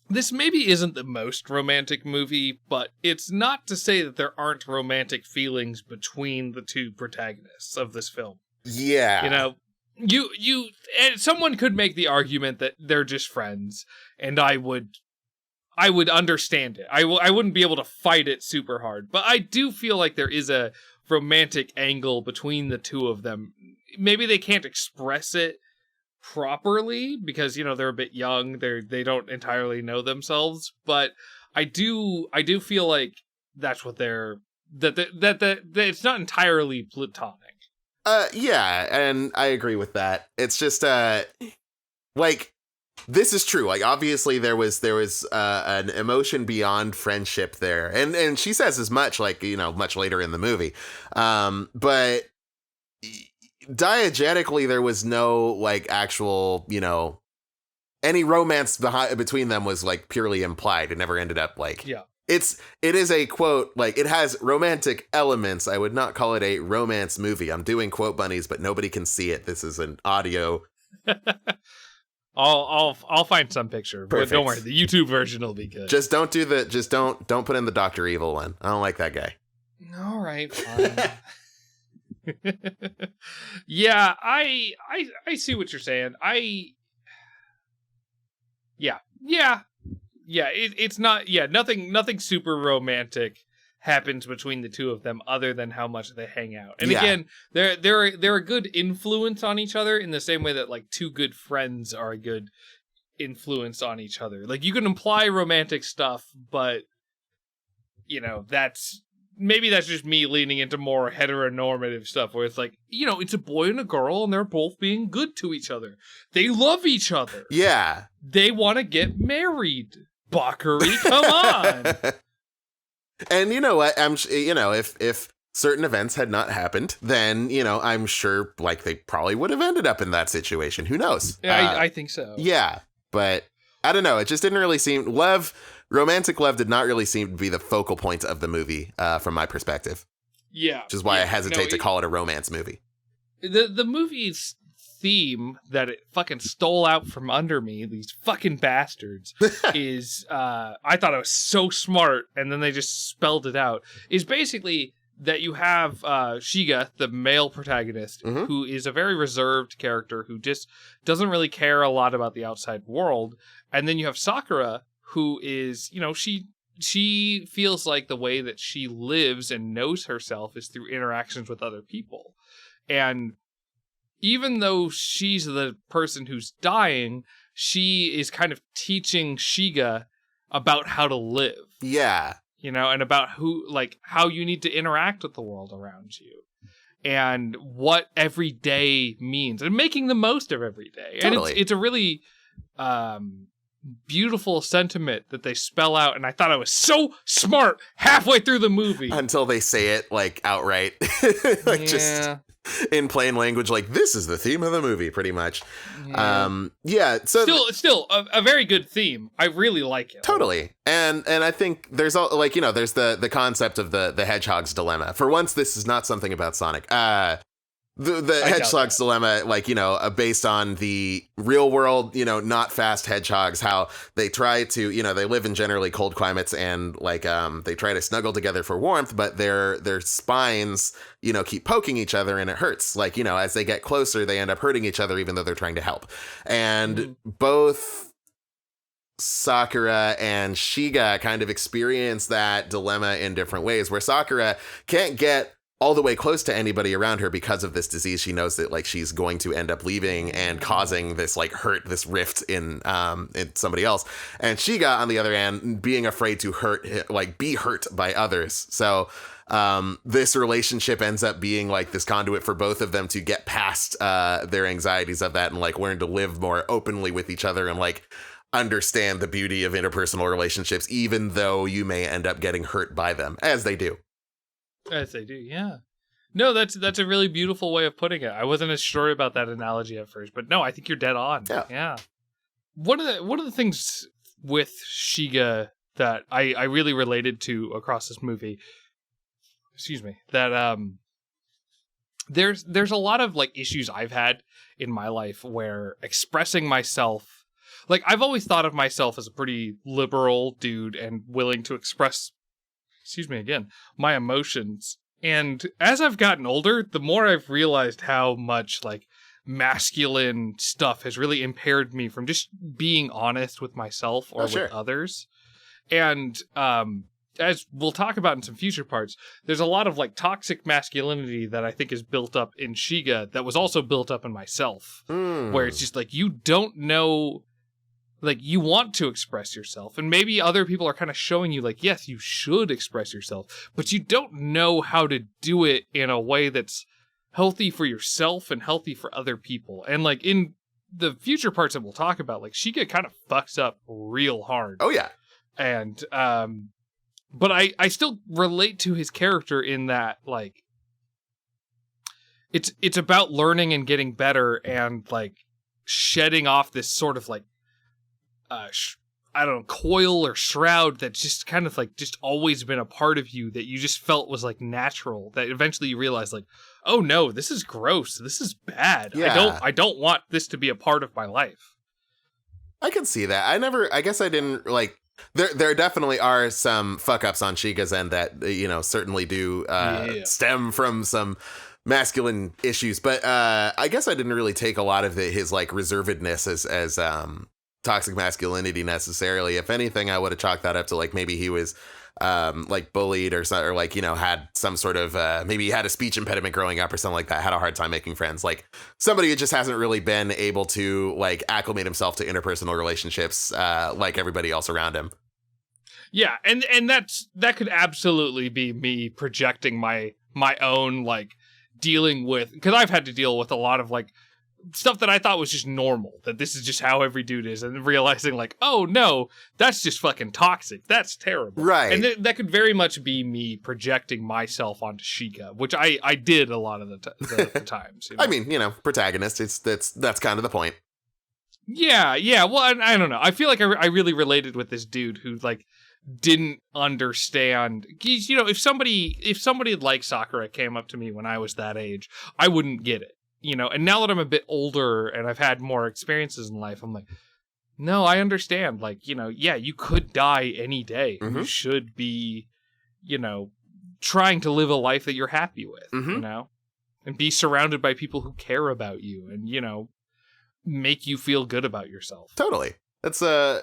this maybe isn't the most romantic movie, but it's not to say that there aren't romantic feelings between the two protagonists of this film. Yeah. You know, you and someone could make the argument that they're just friends, and I would understand it. I wouldn't be able to fight it super hard, but I do feel like there is a romantic angle between the two of them. Maybe they can't express it properly because, you know, they're a bit young. They don't entirely know themselves, but I do feel like that's what they're that it's not entirely platonic. Yeah, and I agree with that. It's just like, this is true. Like, obviously there was an emotion beyond friendship there, and she says as much, like, you know, much later in the movie. But diegetically, there was no like actual, you know, any romance between them was like purely implied. It never ended up like. Yeah. It is a quote, like, it has romantic elements. I would not call it a romance movie. I'm doing quote bunnies, but nobody can see it. This is an audio. I'll find some picture. Perfect. But don't worry, the YouTube version will be good. Just don't put in the Dr. Evil one. I don't like that guy. All right, fine. Yeah, I see what you're saying. It's not, nothing super romantic happens between the two of them other than how much they hang out. And again, they're a good influence on each other in the same way that like two good friends are a good influence on each other. Like, you can imply romantic stuff, but you know, maybe that's just me leaning into more heteronormative stuff where it's like, you know, it's a boy and a girl and they're both being good to each other. They love each other. Yeah. They want to get married. Bakari, come on. And you know what? If certain events had not happened, then, you know, I'm sure like they probably would have ended up in that situation. Who knows? I think so. Yeah. But I don't know. It just didn't really seem romantic love did not really seem to be the focal point of the movie, from my perspective. Yeah. Which is why I hesitate to call it a romance movie. The movie's theme that it fucking stole out from under me, these fucking bastards, is, I thought it was so smart, and then they just spelled it out, is basically that you have Shiga, the male protagonist, who is a very reserved character who just doesn't really care a lot about the outside world. And then you have Sakura, who is, you know, she feels like the way that she lives and knows herself is through interactions with other people. And even though she's the person who's dying, she is kind of teaching Shiga about how to live. Yeah. You know, and about how you need to interact with the world around you. And what every day means. And making the most of every day. Totally. And it's a really beautiful sentiment that they spell out. And I thought I was so smart halfway through the movie. Until they say it, like, outright. Just in plain language, like, this is the theme of the movie, pretty much. So still a very good theme. I really like it. Totally. And I think there's like, you know, there's the concept of the hedgehog's dilemma. For once, this is not something about Sonic. The hedgehog's dilemma, like, you know, based on the real world, you know, not fast hedgehogs, how they try to, you know, they live in generally cold climates and like they try to snuggle together for warmth, but their spines, you know, keep poking each other and it hurts. Like, you know, as they get closer, they end up hurting each other even though they're trying to help. And both Sakura and Shiga kind of experience that dilemma in different ways, where Sakura can't get all the way close to anybody around her because of this disease. She knows that like she's going to end up leaving and causing this like hurt, this rift in somebody else. And Shiga, on the other hand, being afraid to be hurt by others. So this relationship ends up being like this conduit for both of them to get past their anxieties of that and like learn to live more openly with each other and like understand the beauty of interpersonal relationships, even though you may end up getting hurt by them, as they do. As they do, yeah. No, that's a really beautiful way of putting it. I wasn't as sure about that analogy at first, but no, I think you're dead on. Yeah. One of the things with Shiga that I really related to across this movie, excuse me, that there's a lot of like issues I've had in my life where expressing myself, like I've always thought of myself as a pretty liberal dude and willing to express, excuse me again, my emotions. And as I've gotten older, the more I've realized how much like masculine stuff has really impaired me from just being honest with myself or with others. And as we'll talk about in some future parts, there's a lot of like toxic masculinity that I think is built up in Shiga that was also built up in myself, where it's just like you don't know. Like, you want to express yourself, and maybe other people are kind of showing you, like, yes, you should express yourself, but you don't know how to do it in a way that's healthy for yourself and healthy for other people. And, like, in the future parts that we'll talk about, like, Shiga kind of fucks up real hard. Oh, yeah. And, but I still relate to his character in that, like, it's about learning and getting better and, like, shedding off this sort of, like, I don't know, coil or shroud that's just kind of like just always been a part of you that you just felt was like natural, that eventually you realize like, oh no, this is gross. This is bad. Yeah. I don't want this to be a part of my life. I can see that. I guess I didn't like, there definitely are some fuck ups on Shiga's end that, you know, certainly do stem from some masculine issues. But I guess I didn't really take a lot of his like reservedness as toxic masculinity necessarily. If anything, I would have chalked that up to like maybe he was like bullied or like, you know, had some sort of maybe he had a speech impediment growing up or something like that, had a hard time making friends, like somebody who just hasn't really been able to like acclimate himself to interpersonal relationships like everybody else around him. Yeah, and that could absolutely be me projecting my own like dealing with, because I've had to deal with a lot of like stuff that I thought was just normal, that this is just how every dude is, and realizing like, oh no, that's just fucking toxic. That's terrible. Right. And that could very much be me projecting myself onto Shiga, which I did a lot of the times. You know? I mean, you know, protagonist, that's kind of the point. Yeah. Well, I don't know. I feel like I really related with this dude who like didn't understand. You know, if somebody like Sakura came up to me when I was that age, I wouldn't get it. You know, and now that I'm a bit older and I've had more experiences in life, I'm like, no, I understand. Like, you know, yeah, you could die any day. Mm-hmm. You should be, you know, trying to live a life that you're happy with, you know, and be surrounded by people who care about you and, you know, make you feel good about yourself. Totally. That's I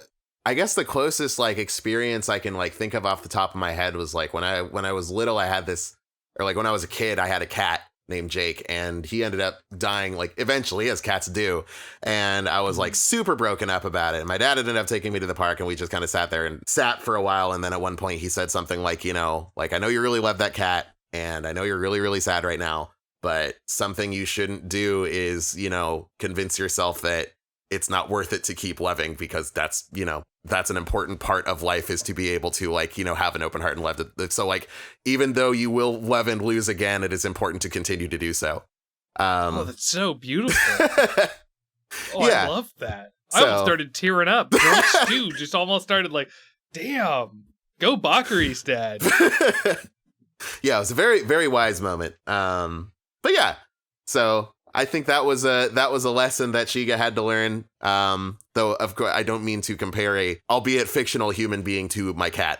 guess the closest like experience I can like think of off the top of my head was like when I was little, I had this, or like when I was a kid, I had a cat named Jake, and he ended up dying like eventually, as cats do, and I was like super broken up about it. And my dad ended up taking me to the park, and we just kind of sat there and sat for a while, and then at one point he said something like, you know, like, I know you really love that cat, and I know you're really, really sad right now, but something you shouldn't do is, you know, convince yourself that it's not worth it to keep loving, because that's, you know, that's an important part of life, is to be able to like, you know, have an open heart and love it. So like, even though you will love and lose again, it is important to continue to do so. Oh, that's so beautiful. Yeah. I love that. I almost started tearing up. Drunk Stew just almost started like, damn, go Bakari's dad. Yeah, it was a very, very wise moment. But yeah, so I think that was a lesson that Shiga had to learn. Though of course I don't mean to compare a albeit fictional human being to my cat.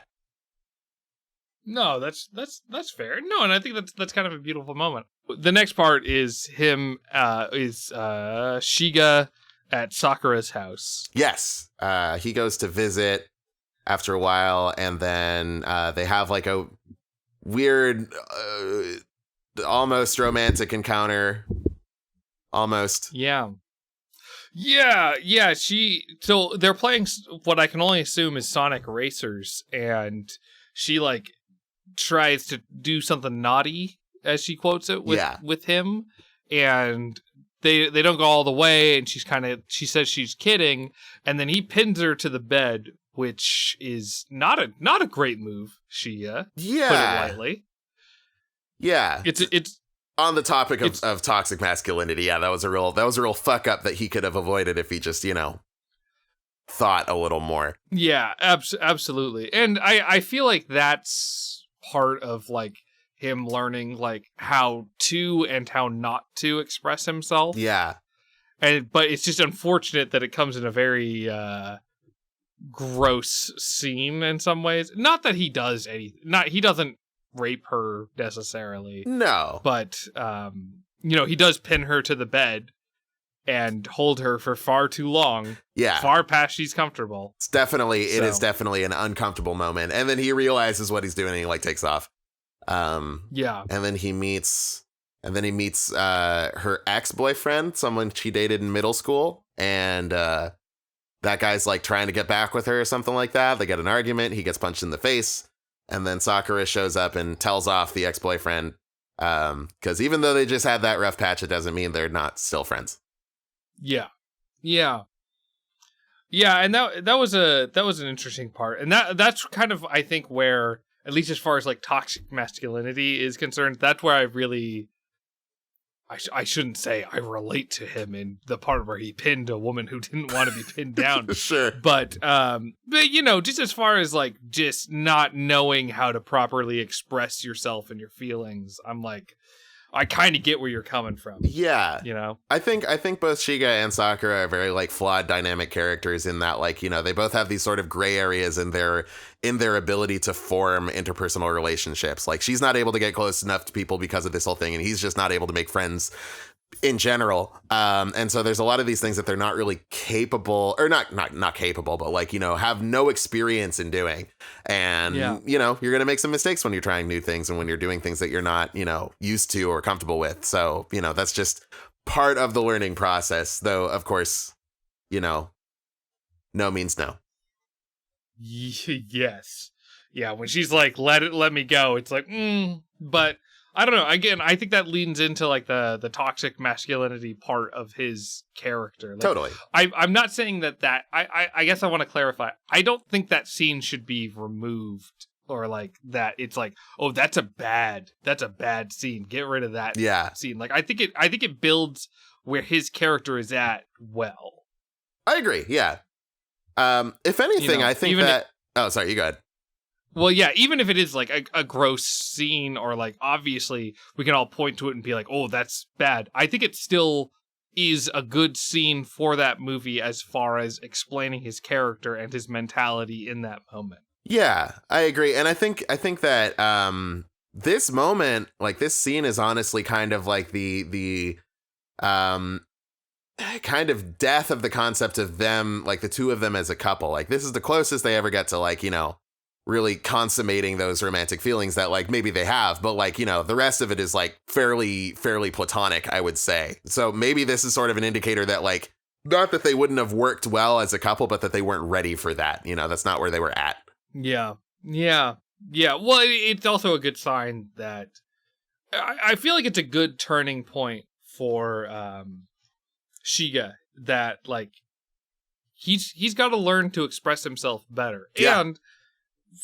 No, that's fair. No, and I think that's kind of a beautiful moment. The next part is him Shiga at Sakura's house. Yes. He goes to visit after a while, and then they have like a weird almost romantic encounter. Almost. Yeah. So they're playing what I can only assume is Sonic Racers, and she like tries to do something naughty, as she quotes it, with him, and they don't go all the way, and she says she's kidding, and then he pins her to the bed, which is not a great move, Shiga. Yeah. Put it lightly. Yeah. It's On the topic of toxic masculinity, yeah, that was a real fuck up that he could have avoided if he just, thought a little more. Yeah, absolutely. And I feel like that's part of like him learning like how to and how not to express himself. Yeah. But it's just unfortunate that it comes in a very gross scene in some ways. Not that he does anything. He doesn't rape her necessarily. No. But he does pin her to the bed and hold her for far too long. Yeah. Far past she's comfortable. It is definitely an uncomfortable moment. And then he realizes what he's doing and he like takes off. Yeah. And then he meets her ex-boyfriend, someone she dated in middle school, and that guy's like trying to get back with her or something like that. They get an argument, he gets punched in the face, and then Sakura shows up and tells off the ex-boyfriend, because even though they just had that rough patch, it doesn't mean they're not still friends. Yeah. And that was an interesting part. And that's kind of, I think, where, at least as far as like toxic masculinity is concerned, that's where I really, I shouldn't say I relate to him in the part where he pinned a woman who didn't want to be pinned down. Sure. But just as far as like just not knowing how to properly express yourself and your feelings, I'm like, I kind of get where you're coming from. Yeah. I think both Shiga and Sakura are very like flawed dynamic characters in that, like, they both have these sort of gray areas in their ability to form interpersonal relationships. Like, she's not able to get close enough to people because of this whole thing, and he's just not able to make friends in general. And so there's a lot of these things that they're not really capable, or not capable, but like, have no experience in doing. And, you're going to make some mistakes when you're trying new things and when you're doing things that you're not, used to or comfortable with. So, that's just part of the learning process, though, of course, no means no. Yes. Yeah. When she's like, let me go. It's like, but I don't know. Again, I think that leans into like the toxic masculinity part of his character. Like, totally. I'm not saying that I guess I want to clarify. I don't think that scene should be removed, or like that it's like, oh, that's a bad scene. Get rid of that scene. Like, I think it builds where his character is at well. I agree. Yeah. If anything, I think that sorry, you go ahead. Well, yeah, even if it is like a gross scene, or like obviously we can all point to it and be like, oh, that's bad. I think it still is a good scene for that movie as far as explaining his character and his mentality in that moment. Yeah, I agree. And I think that this moment, like this scene, is honestly kind of like the kind of death of the concept of them, like the two of them as a couple. Like, this is the closest they ever get to like, really consummating those romantic feelings that like maybe they have, but like, the rest of it is like fairly platonic, I would say. So maybe this is sort of an indicator that like, not that they wouldn't have worked well as a couple, but that they weren't ready for that. That's not where they were at. Yeah. Well, it's also a good sign that I feel like it's a good turning point for Shiga, that like he's got to learn to express himself better. Yeah. And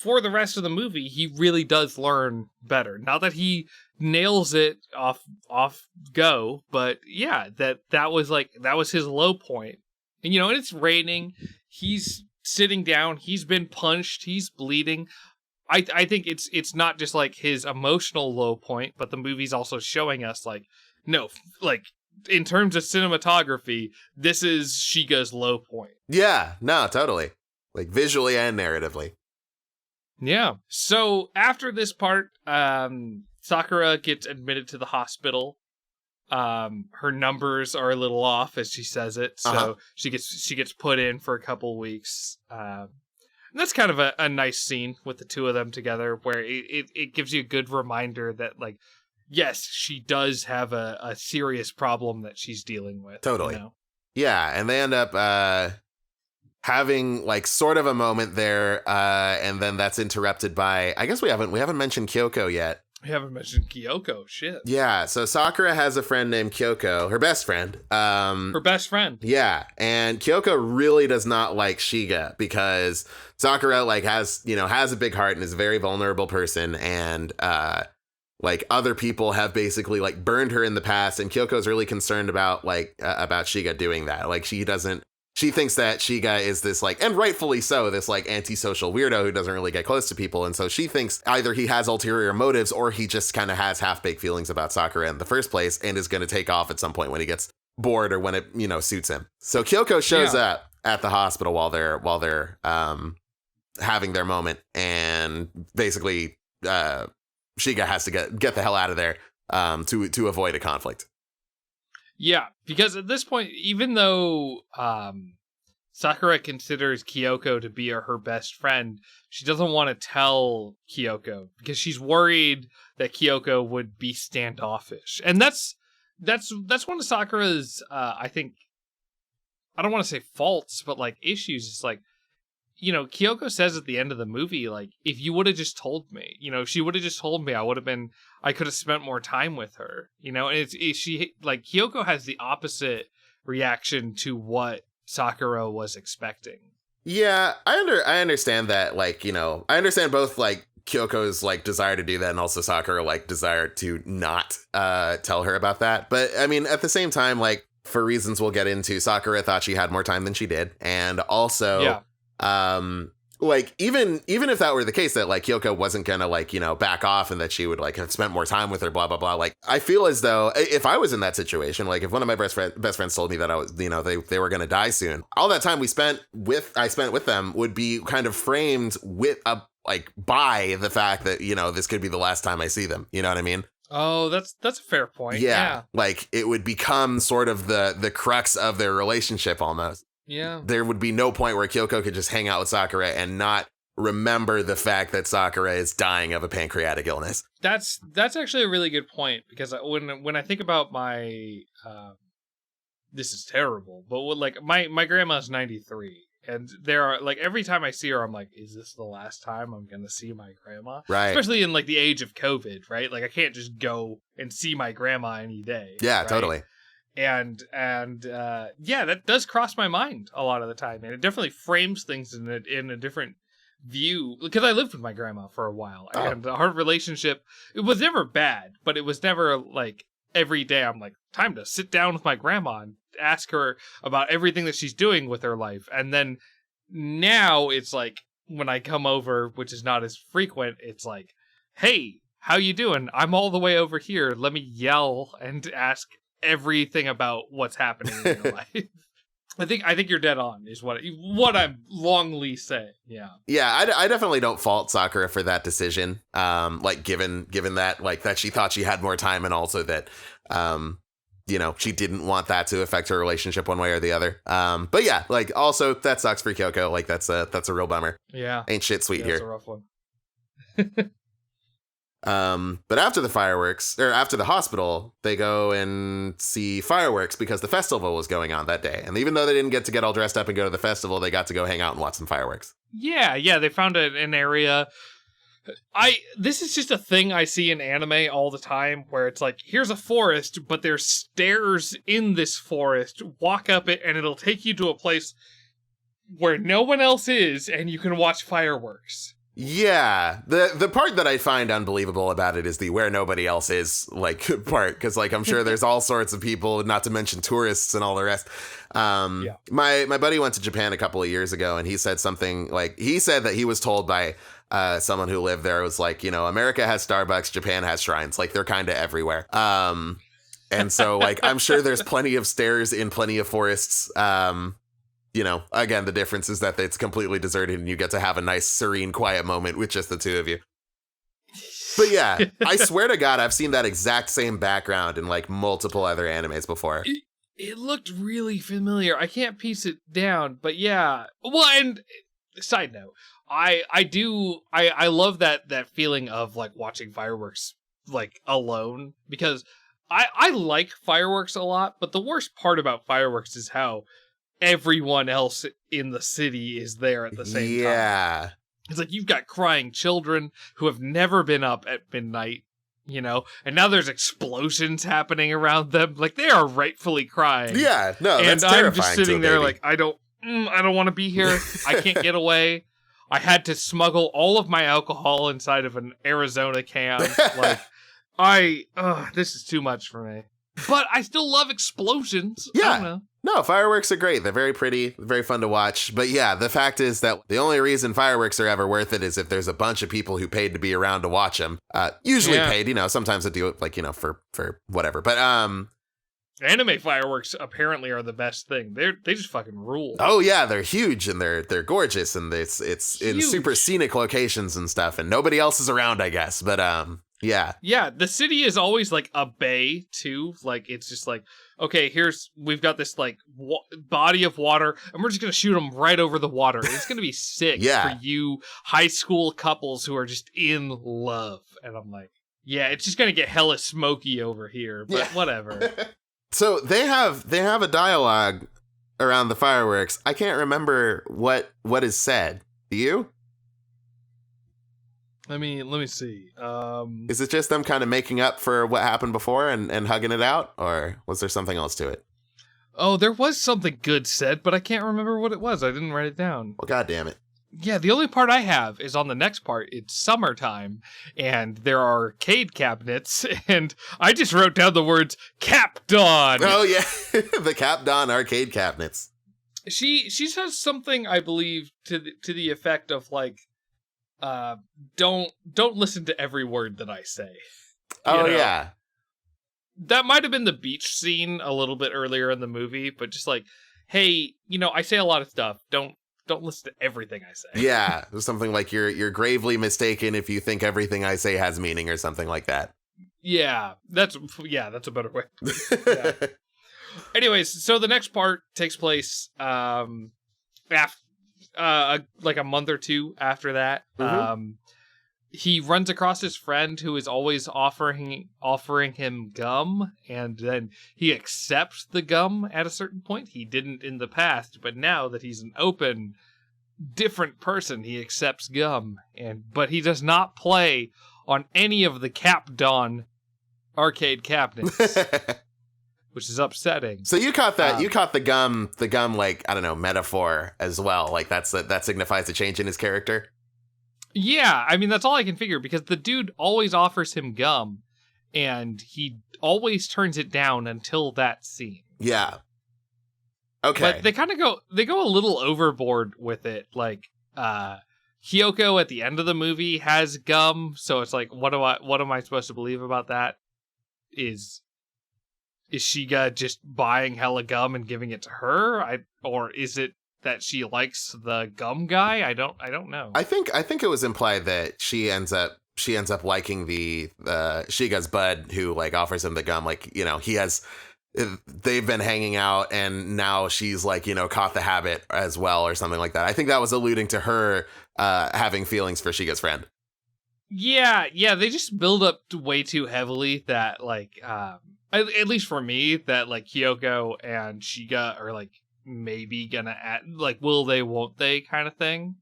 for the rest of the movie, he really does learn better. Not that he nails it off go, but yeah, that was his low point. And and it's raining. He's sitting down. He's been punched. He's bleeding. I think it's not just like his emotional low point, but the movie's also showing us like, no, like in terms of cinematography, this is Shiga's low point. Yeah, no, totally. Like visually and narratively. Yeah. So after this part, Sakura gets admitted to the hospital. Her numbers are a little off, as she says it. So she gets put in for a couple weeks. And that's kind of a nice scene with the two of them together, where it gives you a good reminder that like, yes, she does have a serious problem that she's dealing with. Totally. Yeah. And they end up, having like sort of a moment there, and then that's interrupted by, I guess we haven't mentioned Kyoko yet. We haven't mentioned Kyoko. Shit. Yeah, so Sakura has a friend named Kyoko, her best friend. Her best friend. Yeah, and Kyoko really does not like Shiga because Sakura like has a big heart and is a very vulnerable person, and like other people have basically like burned her in the past, and Kyoko's really concerned about about Shiga doing that. Like she thinks that Shiga is this like, and rightfully so, this like antisocial weirdo who doesn't really get close to people. And so she thinks either he has ulterior motives or he just kind of has half-baked feelings about Sakura in the first place and is going to take off at some point when he gets bored or when it, suits him. So Kyoko shows up at the hospital while they're having their moment, and basically Shiga has to get the hell out of there to avoid a conflict. Yeah, because at this point, even though Sakura considers Kyoko to be her best friend, she doesn't want to tell Kyoko because she's worried that Kyoko would be standoffish. And that's one of Sakura's, I think, I don't want to say faults, but like issues. It's like, Kyoko says at the end of the movie, like, if you would have just told me, if she would have just told me, I could have spent more time with her, and she, like, Kyoko has the opposite reaction to what Sakura was expecting. Yeah, I understand that, like, I understand both, like, Kyoko's, like, desire to do that and also Sakura, like, desire to not tell her about that. But, I mean, at the same time, like, for reasons we'll get into, Sakura thought she had more time than she did. And also, like, even if that were the case, that like Kyoko wasn't gonna like, back off and that she would like have spent more time with her, blah blah blah, like I feel as though if I was in that situation, like if one of my best friends told me that I was, they were gonna die soon, all that time I spent with them would be kind of framed with by the fact that this could be the last time I see them. You know what I mean? Oh, that's a fair point. Yeah. Like it would become sort of the crux of their relationship almost. Yeah. There would be no point where Kyoko could just hang out with Sakura and not remember the fact that Sakura is dying of a pancreatic illness. That's actually a really good point, because when I think about my this is terrible, but like my grandma's 93, and there are like every time I see her I'm like, is this the last time I'm going to see my grandma? Right. Especially in like the age of COVID, right? Like I can't just go and see my grandma any day. Yeah, right? Totally. And that does cross my mind a lot of the time, and it definitely frames things in a different view, because I lived with my grandma for a while, and our relationship, it was never bad, but it was never like every day I'm like, time to sit down with my grandma and ask her about everything that she's doing with her life. And then now it's like when I come over, which is not as frequent, it's like, hey, how you doing? I'm all the way over here. Let me yell and ask everything about what's happening in your life. I think you're dead on is what I'm longly saying. Yeah, I definitely don't fault Sakura for that decision. Like given that like that she thought she had more time, and also that she didn't want that to affect her relationship one way or the other. But yeah, like also that sucks for Kyoko. Like that's a real bummer. Yeah, ain't shit sweet here. That's a rough one. But after the fireworks, or after the hospital, they go and see fireworks because the festival was going on that day. And even though they didn't get to get all dressed up and go to the festival, they got to go hang out and watch some fireworks. Yeah, they found an area. This is just a thing I see in anime all the time, where it's like, here's a forest, but there's stairs in this forest. Walk up it, and it'll take you to a place where no one else is, and you can watch fireworks. Yeah, the part that I find unbelievable about it is the where nobody else is like part, because like I'm sure there's all sorts of people, not to mention tourists and all the rest. My buddy went to Japan a couple of years ago, and he said something like, he said that he was told by someone who lived there, it was like, America has Starbucks, Japan has shrines, like they're kind of everywhere. And so like I'm sure there's plenty of stairs in plenty of forests. Again, the difference is that it's completely deserted and you get to have a nice, serene, quiet moment with just the two of you. But yeah, I swear to God, I've seen that exact same background in like multiple other animes before. It looked really familiar. I can't piece it down, but yeah. Well, and side note, I love that feeling of like watching fireworks like alone, because I like fireworks a lot, but the worst part about fireworks is how everyone else in the city is there at the same time. Yeah. It's like you've got crying children who have never been up at midnight, and now there's explosions happening around them. Like they are rightfully crying. Yeah, no, that's terrifying. And I'm just sitting there baby. Like, I don't want to be here. I can't get away. I had to smuggle all of my alcohol inside of an Arizona can. Like, This is too much for me. But I still love explosions. Yeah. I don't know. No, fireworks are great. They're very pretty, very fun to watch. But yeah, the fact is that the only reason fireworks are ever worth it is if there's a bunch of people who paid to be around to watch them. Usually paid, sometimes they do it like, for whatever. But anime fireworks apparently are the best thing. They just fucking rule. Oh yeah, they're huge and they're gorgeous and it's in Huge. super scenic locations and stuff and nobody else is around, I guess. But yeah. Yeah, the city is always like a bay too. Like it's just like, okay, we've got this like body of water and we're just going to shoot them right over the water. It's going to be sick for you high school couples who are just in love. And I'm like, yeah, it's just going to get hella smoky over here, but whatever. So they have a dialogue around the fireworks. I can't remember what is said. Do you? Let me see. Is it just them kind of making up for what happened before and hugging it out? Or was there something else to it? Oh, there was something good said, but I can't remember what it was. I didn't write it down. Well, God damn it. Yeah, the only part I have is on the next part. It's summertime, and there are arcade cabinets, and I just wrote down the words Caped On. Oh, yeah. The Caped On arcade cabinets. She says something, I believe, to the effect of, like, don't listen to every word that I say. Oh, yeah. That might have been the beach scene a little bit earlier in the movie, but just like, hey, I say a lot of stuff. Don't listen to everything I say. Yeah, it was something like you're gravely mistaken if you think everything I say has meaning or something like that. Yeah, that's a better way. Yeah. Anyways, so the next part takes place after like a month or two after that. Mm-hmm. He runs across his friend who is always offering him gum, and then he accepts the gum at a certain point. He didn't in the past, but now that he's an open, different person, he accepts gum. But he does not play on any of the Caped On arcade cabinets, which is upsetting. So you caught that? You caught the gum, like, I don't know, metaphor as well. Like that signifies a change in his character. Yeah, I mean, that's all I can figure, because the dude always offers him gum, and he always turns it down until that scene. Yeah. Okay. But they go a little overboard with it. Like, Hyoko at the end of the movie has gum, so it's like, what am I supposed to believe about that? Is Shiga just buying hella gum and giving it to her? Or is it that she likes the gum guy? I don't know. I think it was implied that she ends up liking the Shiga's bud who like offers him the gum. Like, they've been hanging out and now she's like, caught the habit as well or something like that. I think that was alluding to her having feelings for Shiga's friend. Yeah, they just build up way too heavily that like at least for me, that like Hyoko and Shiga are like maybe gonna add, like, will they, won't they kind of thing.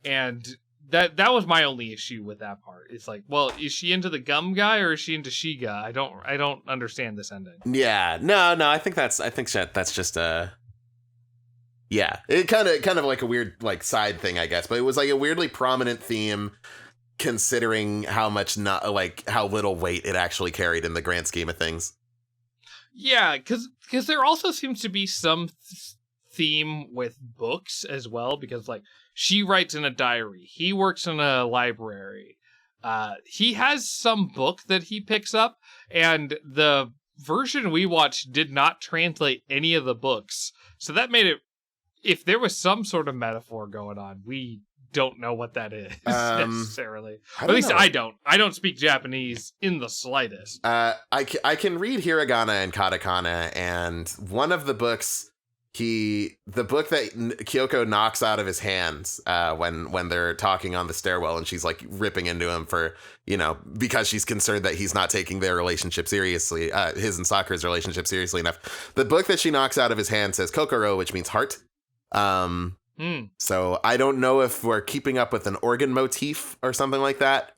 And that was my only issue with that part. It's like, well, is she into the gum guy or is she into Shiga? I don't understand this ending. Yeah, no, I think that's just a, yeah, it kind of like a weird like side thing, I guess, but it was like a weirdly prominent theme considering how little weight it actually carried in the grand scheme of things. Yeah, because there also seems to be some theme with books as well, because like she writes in a diary, he works in a library, he has some book that he picks up, and the version we watched did not translate any of the books, so that made it, if there was some sort of metaphor going on, we don't know what that is necessarily. At least I don't speak Japanese in the slightest. I can read hiragana and katakana, and one of the books, the book that Kyoko knocks out of his hands when they're talking on the stairwell, and she's like ripping into him for, because she's concerned that he's not taking their relationship seriously, his and Sakura's relationship seriously enough. The book that she knocks out of his hand says kokoro, which means heart. So I don't know if we're keeping up with an organ motif or something like that.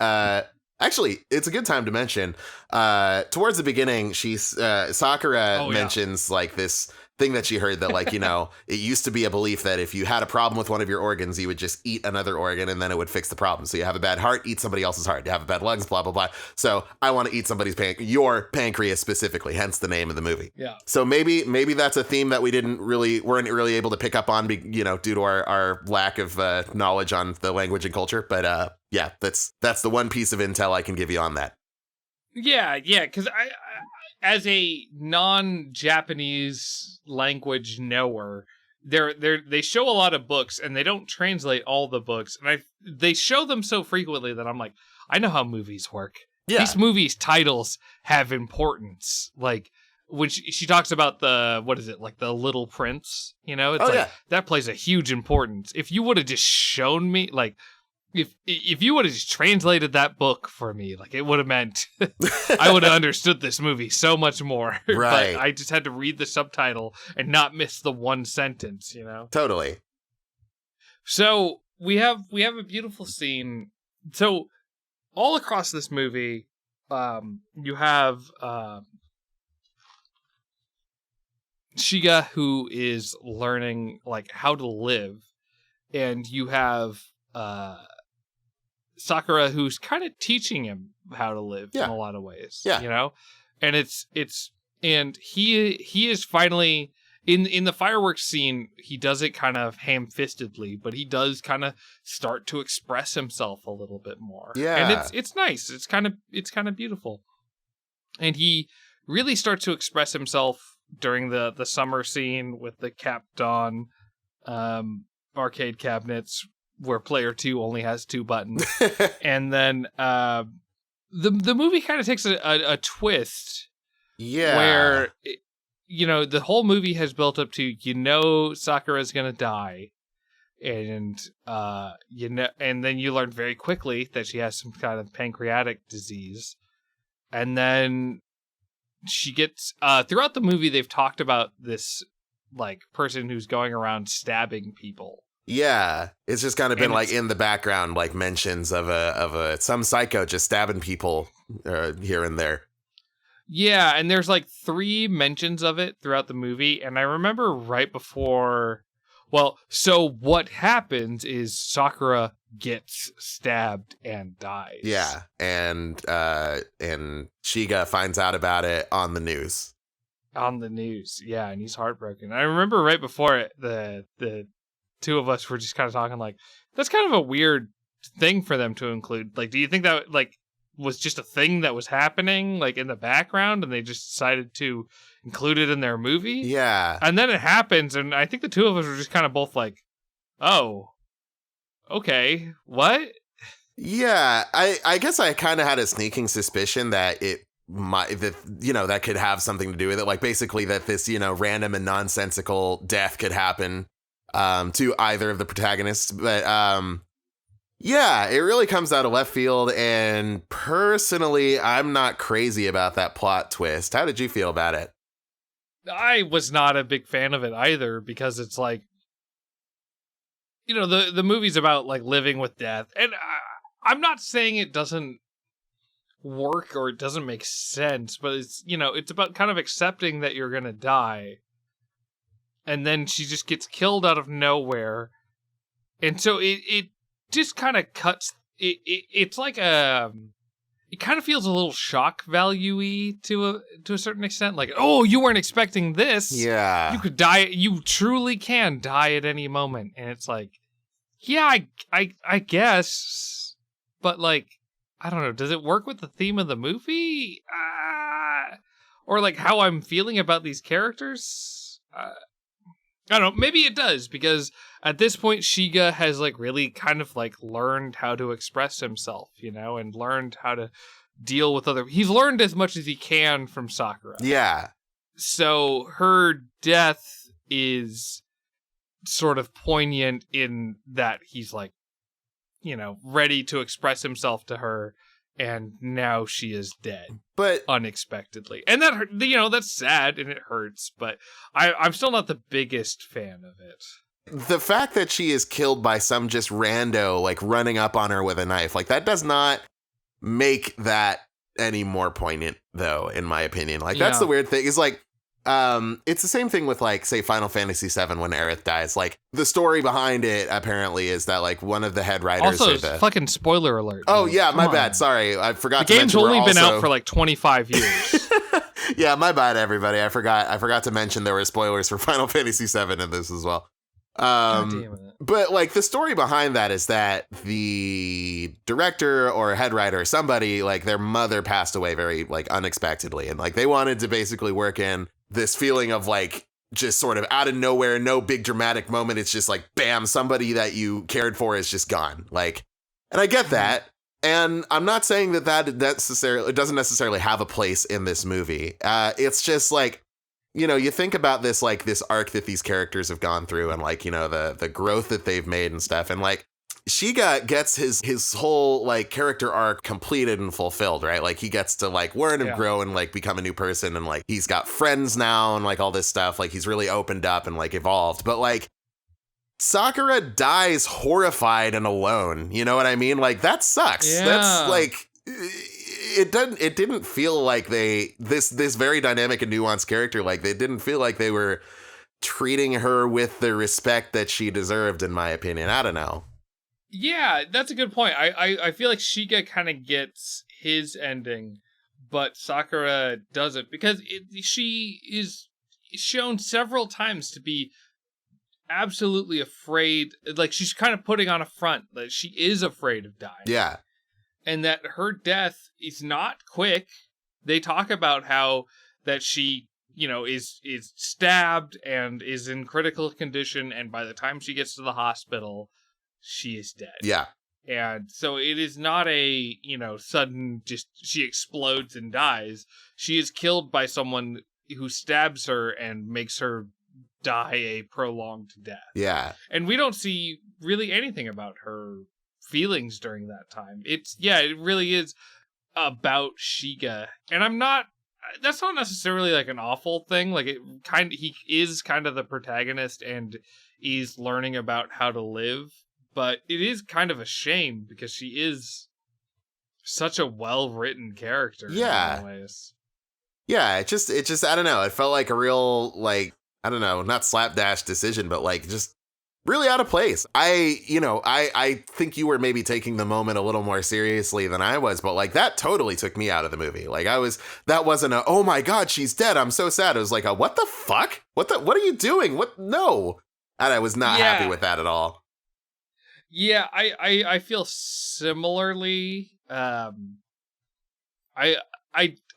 Actually, it's a good time to mention, towards the beginning, Sakura mentions like this thing that she heard that, like, it used to be a belief that if you had a problem with one of your organs, you would just eat another organ and then it would fix the problem. So you have a bad heart, eat somebody else's heart. You have a bad lungs, blah, blah, blah. So I want to eat somebody's your pancreas specifically, hence the name of the movie. Yeah. So maybe that's a theme that we weren't really able to pick up on, due to our lack of knowledge on the language and culture. But yeah, that's the one piece of intel I can give you on that. Yeah, because I, as a non-Japanese language knower, they show a lot of books and they don't translate all the books, and they show them so frequently that I'm like, I know how movies work. Yeah. These movies' titles have importance. Like when she talks about the the Little Prince, it's that plays a huge importance. If you would have just shown me, like, if you would have just translated that book for me, like, it would have meant I would have understood this movie so much more. Right. But I just had to read the subtitle and not miss the one sentence, Totally. So we have a beautiful scene. So all across this movie, you have Shiga, who is learning, like, how to live, and you have Sakura, who's kind of teaching him how to live in a lot of ways. Yeah. And and he is finally in the fireworks scene. He does it kind of ham-fistedly, but he does kind of start to express himself a little bit more. Yeah. And it's nice. It's kind of beautiful. And he really starts to express himself during the summer scene with the capped on arcade cabinets, where player 2 only has 2 buttons. And then the movie kind of takes a twist. Yeah. Where, the whole movie has built up to, Sakura's going to die. And, and then you learn very quickly that she has some kind of pancreatic disease. And then she gets, throughout the movie, they've talked about this, like, person who's going around stabbing people. Yeah, it's just kind of been like in the background, like mentions of some psycho just stabbing people here and there. Yeah, and there's like 3 mentions of it throughout the movie, and I remember right before. Well, so what happens is Sakura gets stabbed and dies. Yeah, and Shiga finds out about it on the news. On the news, yeah, and he's heartbroken. I remember right before it, the 2 of us were just kind of talking like, that's kind of a weird thing for them to include. Like, do you think that, like, was just a thing that was happening, like, in the background, and they just decided to include it in their movie? Yeah. And then it happens, and I think the 2 of us were just kind of both like, oh, okay, what? Yeah, I guess I kind of had a sneaking suspicion that that could have something to do with it. Like, basically that this, random and nonsensical death could happen to either of the protagonists. But yeah, it really comes out of left field, and personally, I'm not crazy about that plot twist. How did you feel about it? I was not a big fan of it either, because it's like, the movie's about, like, living with death, and I'm not saying it doesn't work or it doesn't make sense, but it's, it's about kind of accepting that you're gonna die. And then she just gets killed out of nowhere. And so it just kind of cuts. It's like it kind of feels a little shock value-y to a certain extent. Like, oh, you weren't expecting this. Yeah. You could die. You truly can die at any moment. And it's like, yeah, I guess. But, like, I don't know. Does it work with the theme of the movie? Or, like, how I'm feeling about these characters? I don't know, maybe it does, because at this point, Shiga has, like, really kind of, like, learned how to express himself, and learned how to deal with he's learned as much as he can from Sakura. Yeah. So her death is sort of poignant in that he's, like, ready to express himself to her, and now she is dead, but unexpectedly, and that that's sad and it hurts. But I'm still not the biggest fan of it. The fact that she is killed by some just rando, like, running up on her with a knife, like, that does not make that any more poignant, though, in my opinion. Like, that's the weird thing. Is, like, It's the same thing with like, say, Final Fantasy VII when Aerith dies. Like, the story behind it apparently is that like one of the head writers. Also, fucking spoiler alert. Oh yeah, my bad. Sorry, I forgot. The game's only been out for like 25 years. Yeah, my bad, everybody. I forgot to mention there were spoilers for Final Fantasy VII in this as well. God damn it. But like the story behind that is that the director or head writer, somebody, like their mother passed away very like unexpectedly, and like they wanted to basically work in this feeling of like just sort of out of nowhere, no big dramatic moment. It's just like, bam, somebody that you cared for is just gone. Like, and I get that. And I'm not saying that it doesn't necessarily have a place in this movie. It's just like, you know, you think about this, like this arc that these characters have gone through and like, you know, the growth that they've made and stuff. And like, Shiga gets his whole like character arc completed and fulfilled, right? Like he gets to like learn and grow and like become a new person, and like he's got friends now and like all this stuff. Like he's really opened up and like evolved. But like Sakura dies horrified and alone. You know what I mean? Like that sucks. Yeah. That's like it didn't feel like this very dynamic and nuanced character, like they didn't feel like they were treating her with the respect that she deserved, in my opinion. I don't know. Yeah, that's a good point. I feel like Shiga kind of gets his ending, but Sakura doesn't, because she is shown several times to be absolutely afraid. Like she's kind of putting on a front that she is afraid of dying. Yeah. And that her death is not quick. They talk about how that she, you know, is stabbed and is in critical condition, and by the time she gets to the hospital, she is dead. Yeah. And so it is not a, you know, sudden just she explodes and dies. She is killed by someone who stabs her and makes her die a prolonged death. Yeah. And we don't see really anything about her feelings during that time. It really is about Shiga. And that's not necessarily like an awful thing. Like he is kind of the protagonist and is learning about how to live. But it is kind of a shame because she is such a well-written character. Yeah. In some ways. Yeah. It just, I don't know. It felt like a real, like, I don't know, not slapdash decision, but like just really out of place. I think you were maybe taking the moment a little more seriously than I was, but like that totally took me out of the movie. Like that wasn't a, oh my God, she's dead, I'm so sad. It was like, what the fuck? What are you doing? No. And I was not happy with that at all. Yeah, I feel similarly. I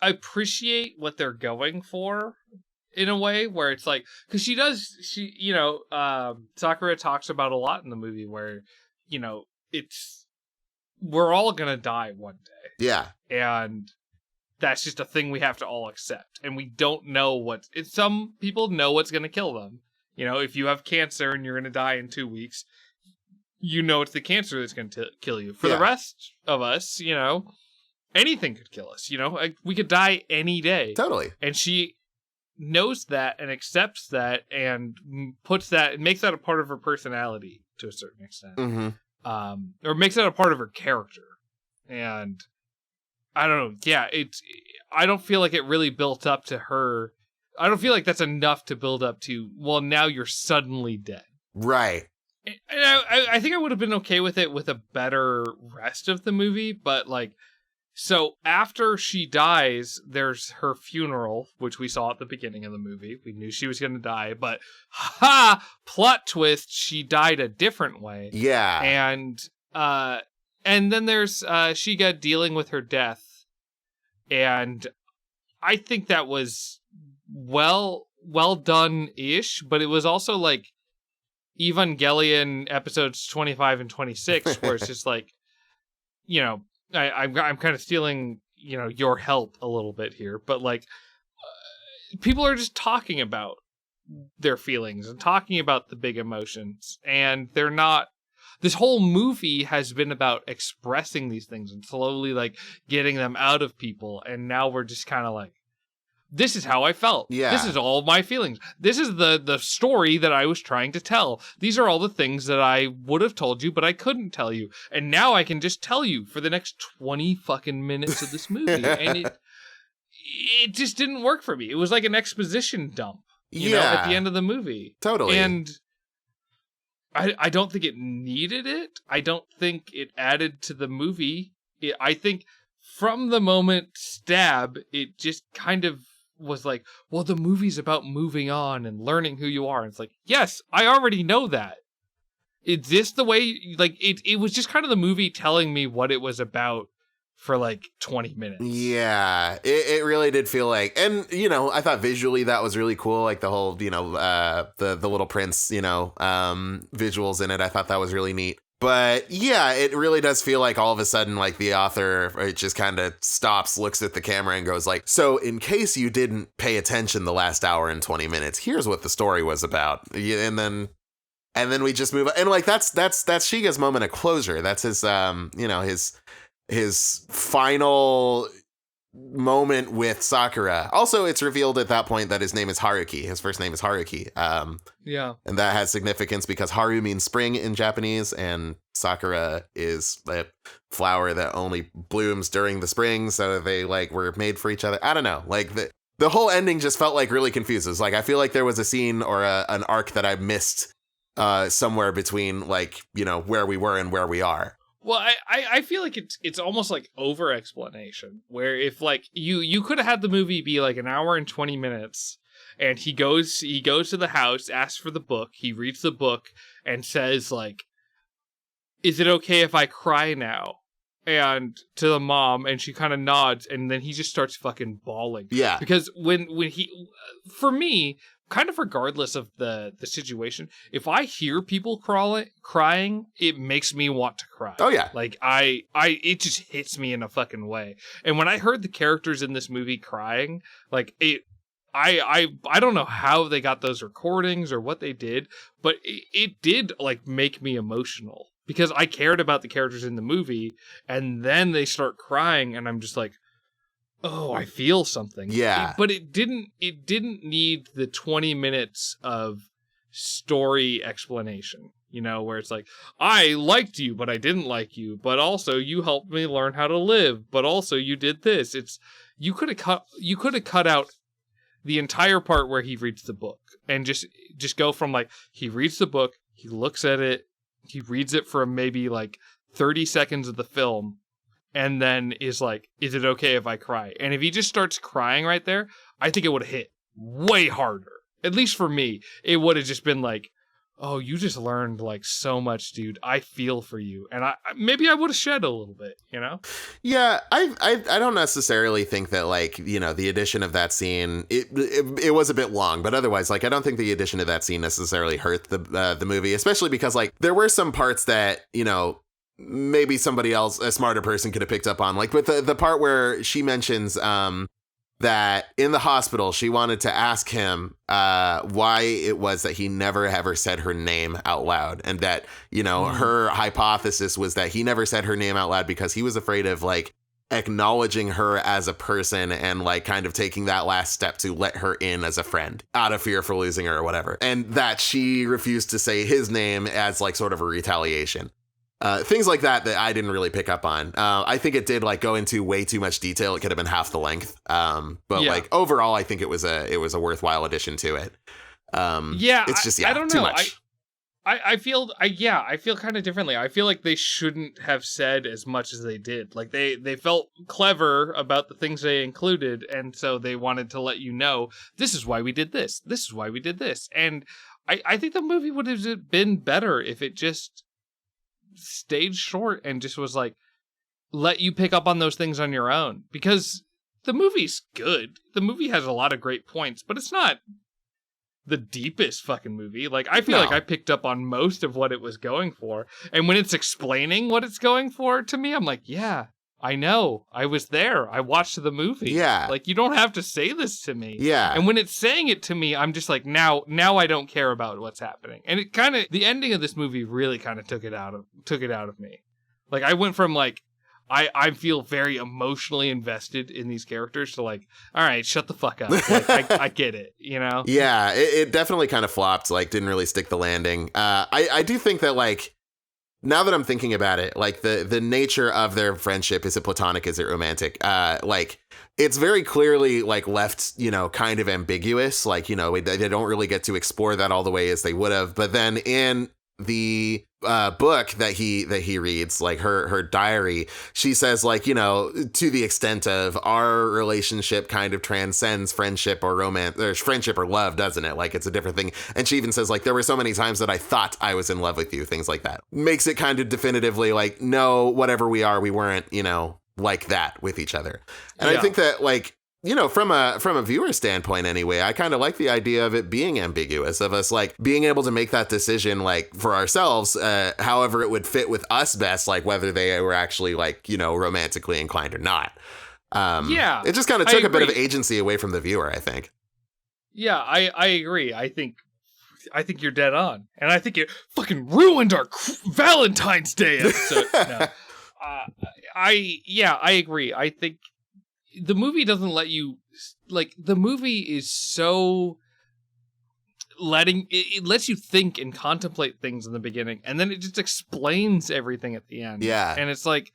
appreciate what they're going for in a way where it's like, because Sakura talks about a lot in the movie where, you know, we're all gonna die one day. Yeah. And that's just a thing we have to all accept. And we don't know some people know what's gonna kill them. You know, if you have cancer and you're gonna die in 2 weeks, you know it's the cancer that's going to kill you. For the rest of us, you know, anything could kill us. You know, we could die any day. Totally. And she knows that and accepts that and makes that a part of her personality to a certain extent. Mm-hmm. Or makes that a part of her character. And I don't know. Yeah, I don't feel like it really built up to her. I don't feel like that's enough to build up to, well, now you're suddenly dead. Right. And I think I would have been okay with it with a better rest of the movie, but like, so after she dies, there's her funeral, which we saw at the beginning of the movie. We knew she was going to die, but plot twist, she died a different way. Yeah. And then there's Shiga dealing with her death, and I think that was well done-ish, but it was also like Evangelion episodes 25 and 26, where it's just like, you know, I'm kind of stealing, you know, your help a little bit here, but like people are just talking about their feelings and talking about the big emotions, and they're not. This whole movie has been about expressing these things and slowly like getting them out of people, and now we're just kind of like, this is how I felt. Yeah. This is all my feelings. This is the story that I was trying to tell. These are all the things that I would have told you, but I couldn't tell you. And now I can just tell you for the next 20 fucking minutes of this movie. And it just didn't work for me. It was like an exposition dump, you know, at the end of the movie. Totally. And I don't think it needed it. I don't think it added to the movie. I think from the moment stab, it just kind of was like, well, the movie's about moving on and learning who you are. And it's like, yes, I already know that. Is this the way, like, it was just kind of the movie telling me what it was about for like 20 minutes. Yeah, it really did feel like, and, you know, I thought visually that was really cool. Like the whole, you know, the Little Prince, you know, visuals in it. I thought that was really neat. But yeah, it really does feel like all of a sudden, like the author, it just kind of stops, looks at the camera and goes like, so in case you didn't pay attention the last hour and 20 minutes, here's what the story was about. And then we just move on. And like, that's Shiga's moment of closure. That's his, you know, his final moment with Sakura. Also, it's revealed at that point that his name is Haruki. His first name is Haruki. Yeah. And that has significance because Haru means spring in Japanese, and Sakura is a flower that only blooms during the spring, so they like were made for each other. I don't know. Like the whole ending just felt like really confused. It was like, I feel like there was a scene or an arc that I missed somewhere between, like, you know, where we were and where we are. Well, I feel like it's almost like over explanation, where if like you could have had the movie be like an hour and 20 minutes, and he goes to the house, asks for the book, he reads the book and says like, is it okay if I cry now? And to the mom, and she kind of nods, and then he just starts fucking bawling. Yeah. Because when he, for me, kind of regardless of the situation, if I hear people crying, it makes me want to cry. Oh yeah. Like it just hits me in a fucking way. And when I heard the characters in this movie crying, like I don't know how they got those recordings or what they did, but it did like make me emotional because I cared about the characters in the movie, and then they start crying and I'm just like, oh, I feel something. Yeah. But it didn't need the 20 minutes of story explanation, you know, where it's like, I liked you, but I didn't like you, but also you helped me learn how to live, but also you did this. You could have cut out the entire part where he reads the book and just go from like, he reads the book, he looks at it, he reads it for maybe like 30 seconds of the film, and then is like, is it okay if I cry? And if he just starts crying right there, I think it would have hit way harder. At least for me, it would have just been like, oh, you just learned like so much, dude. I feel for you. And maybe I would have shed a little bit, you know? Yeah, I don't necessarily think that, like, you know, the addition of that scene, it was a bit long, but otherwise, like, I don't think the addition of that scene necessarily hurt the movie, especially because, like, there were some parts that, you know, maybe somebody else, a smarter person, could have picked up on. Like, with the part where she mentions that in the hospital, she wanted to ask him why it was that he never ever said her name out loud. And that, you know, her hypothesis was that he never said her name out loud because he was afraid of, like, acknowledging her as a person and, like, kind of taking that last step to let her in as a friend out of fear for losing her or whatever. And that she refused to say his name as, like, sort of a retaliation. Things like that I didn't really pick up on. I think it did, like, go into way too much detail. It could have been half the length. But yeah, like, overall, I think it was a worthwhile addition to it. It's just, I don't know. Too much. I feel kind of differently. I feel like they shouldn't have said as much as they did. Like they felt clever about the things they included, and so they wanted to let you know, this is why we did this. This is why we did this. And I think the movie would have been better if it just stayed short and just was like, let you pick up on those things on your own, because the movie's good. The movie has a lot of great points, but it's not the deepest fucking movie. Like, I feel like I picked up on most of what it was going for, and when it's explaining what it's going for to me, I'm like, yeah, I know, I was there, I watched the movie. Yeah, like, you don't have to say this to me. Yeah. And when it's saying it to me, I'm just like, now I don't care about what's happening. And it kind of, the ending of this movie really kind of took it out of me. Like, I went from like, I feel very emotionally invested in these characters to like, all right, shut the fuck up. Like, I get it, you know? Yeah, it definitely kind of flopped, like, didn't really stick the landing. I do think that, like, now that I'm thinking about it, like the nature of their friendship, is it platonic, is it romantic? Like it's very clearly like left, kind of ambiguous. Like, they don't really get to explore that all the way as they would have. But then in the book that he reads, like her diary, she says like, to the extent of our relationship kind of transcends friendship or romance, or friendship or love, doesn't it? Like it's a different thing. And she even says like, there were so many times that I thought I was in love with you, things like that. Makes it kind of definitively like, no, whatever we are, we weren't, like that with each other. And I think that like, from a viewer standpoint anyway, I kind of like the idea of it being ambiguous, of us like being able to make that decision like for ourselves, however it would fit with us best, like whether they were actually like, romantically inclined or not. It just kind of took a bit of agency away from the viewer, I think. Yeah, I agree. I think you're dead on. And I think it fucking ruined our Valentine's Day episode. No. I agree. I think the movie doesn't let you, like, the movie is so it lets you think and contemplate things in the beginning, and then it just explains everything at the end. Yeah. And it's like,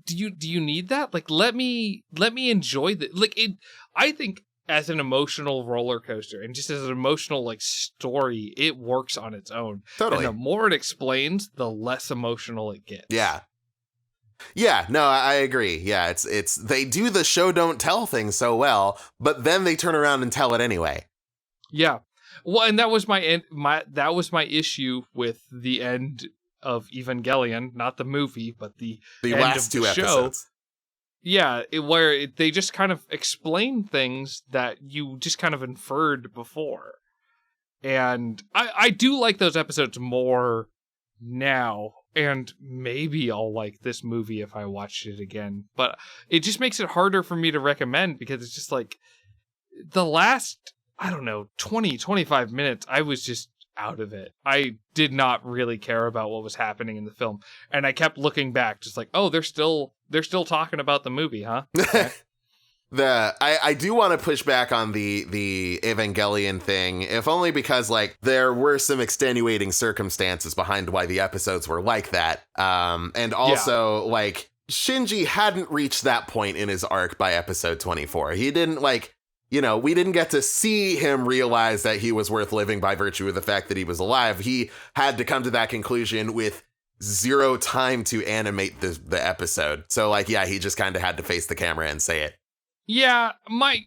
do you need that? Like, let me enjoy the, like, it, I think as an emotional roller coaster and just as an emotional like story, it works on its own. Totally. And the more it explains, the less emotional it gets. Yeah. Yeah, no, I agree. Yeah, it's they do the show don't tell thing so well, but then they turn around and tell it anyway. Yeah. Well, and that was that was my issue with the end of Evangelion, not the movie, but the end last of the two show. episodes. Yeah, they just kind of explain things that you just kind of inferred before. And I do like those episodes more now. And maybe I'll like this movie if I watched it again. But it just makes it harder for me to recommend because it's just like the last, 20, 25 minutes, I was just out of it. I did not really care about what was happening in the film. And I kept looking back just like, oh, they're still talking about the movie, huh? Okay. I do want to push back on the Evangelion thing, if only because like there were some extenuating circumstances behind why the episodes were like that. And also like Shinji hadn't reached that point in his arc by episode 24. He didn't like, we didn't get to see him realize that he was worth living by virtue of the fact that he was alive. He had to come to that conclusion with zero time to animate the episode. So like, yeah, he just kind of had to face the camera and say it. Yeah, my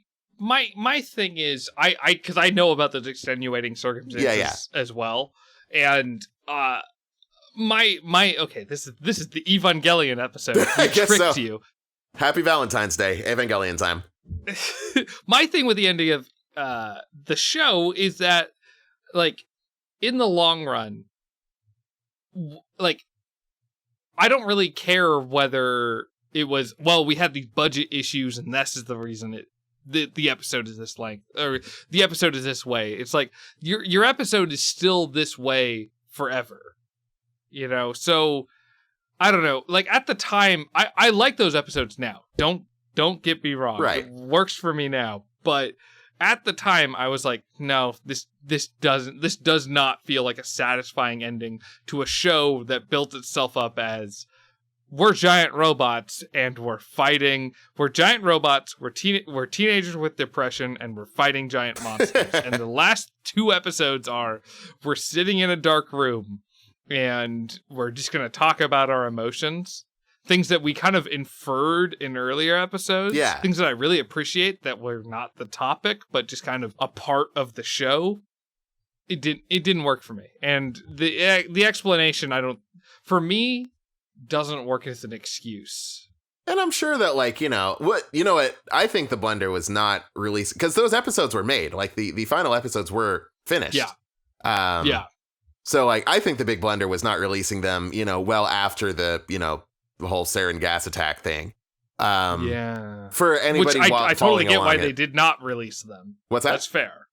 thing is because I know about those extenuating circumstances as well, and okay, this is the Evangelion episode. I guess tricked so. You. Happy Valentine's Day, Evangelion time. My thing with the ending of the show is that, like, in the long run, like, I don't really care whether it was, well, we had these budget issues and this is the reason the episode is this length, or the episode is this way. It's like your episode is still this way forever, so I don't know, like at the time I like those episodes now, don't get me wrong, right? It works for me now, but at the time I was like, no, this does not feel like a satisfying ending to a show that built itself up as, we're giant robots and we're fighting. We're giant robots. We're teenagers with depression and we're fighting giant monsters. And the last two episodes are, we're sitting in a dark room and we're just going to talk about our emotions. Things that we kind of inferred in earlier episodes. Yeah. Things that I really appreciate that were not the topic, but just kind of a part of the show. It didn't work for me. And the explanation, for me, doesn't work as an excuse. And I'm sure that like, what I think the blunder was not released because those episodes were made, like the final episodes were finished. Yeah. So like, I think the big blunder was not releasing them, well after the whole sarin gas attack thing. Yeah. For anybody Which I totally get why they did not release them. What's that? That's fair.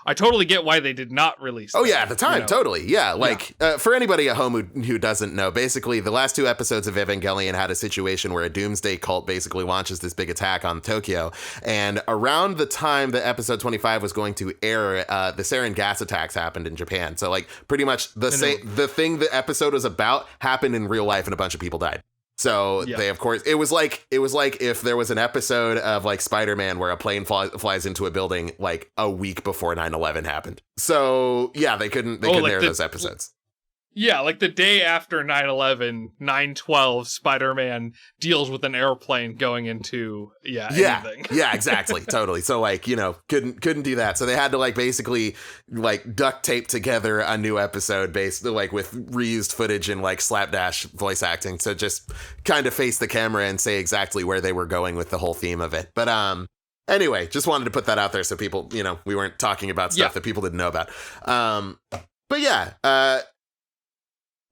I totally get why they did not release Oh, that, yeah, at the time, totally. Yeah, like, Yeah. For anybody at home who doesn't know, basically, the last 2 episodes of Evangelion had a situation where a doomsday cult basically launches this big attack on Tokyo. And around the time that episode 25 was going to air, the sarin gas attacks happened in Japan. So, like, pretty much the thing the episode was about happened in real life, and a bunch of people died. So they, of course, it was like if there was an episode of like Spider-Man where a plane flies into a building like a week before 9/11 happened. So yeah, they couldn't air those episodes. Yeah, like the day after 9/11, 9/12, Spider-Man deals with an airplane going into anything. Yeah, exactly, totally. So like, couldn't do that. So they had to like basically like duct tape together a new episode based like with reused footage and like slapdash voice acting. So just kind of face the camera and say exactly where they were going with the whole theme of it. But anyway, just wanted to put that out there so people, we weren't talking about stuff that people didn't know about. But yeah,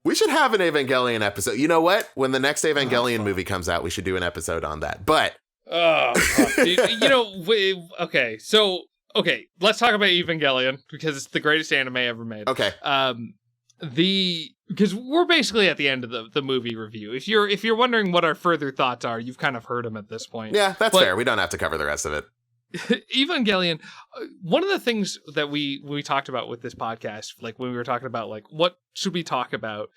we should have an Evangelion episode. You know what? When the next Evangelion movie comes out, we should do an episode on that. But dude, okay, let's talk about Evangelion because it's the greatest anime ever made. Okay. Because we're basically at the end of the movie review. If you're wondering what our further thoughts are, you've kind of heard them at this point. Yeah, that's fair. We don't have to cover the rest of it. Evangelion, one of the things that we talked about with this podcast, like when we were talking about like what should we talk about,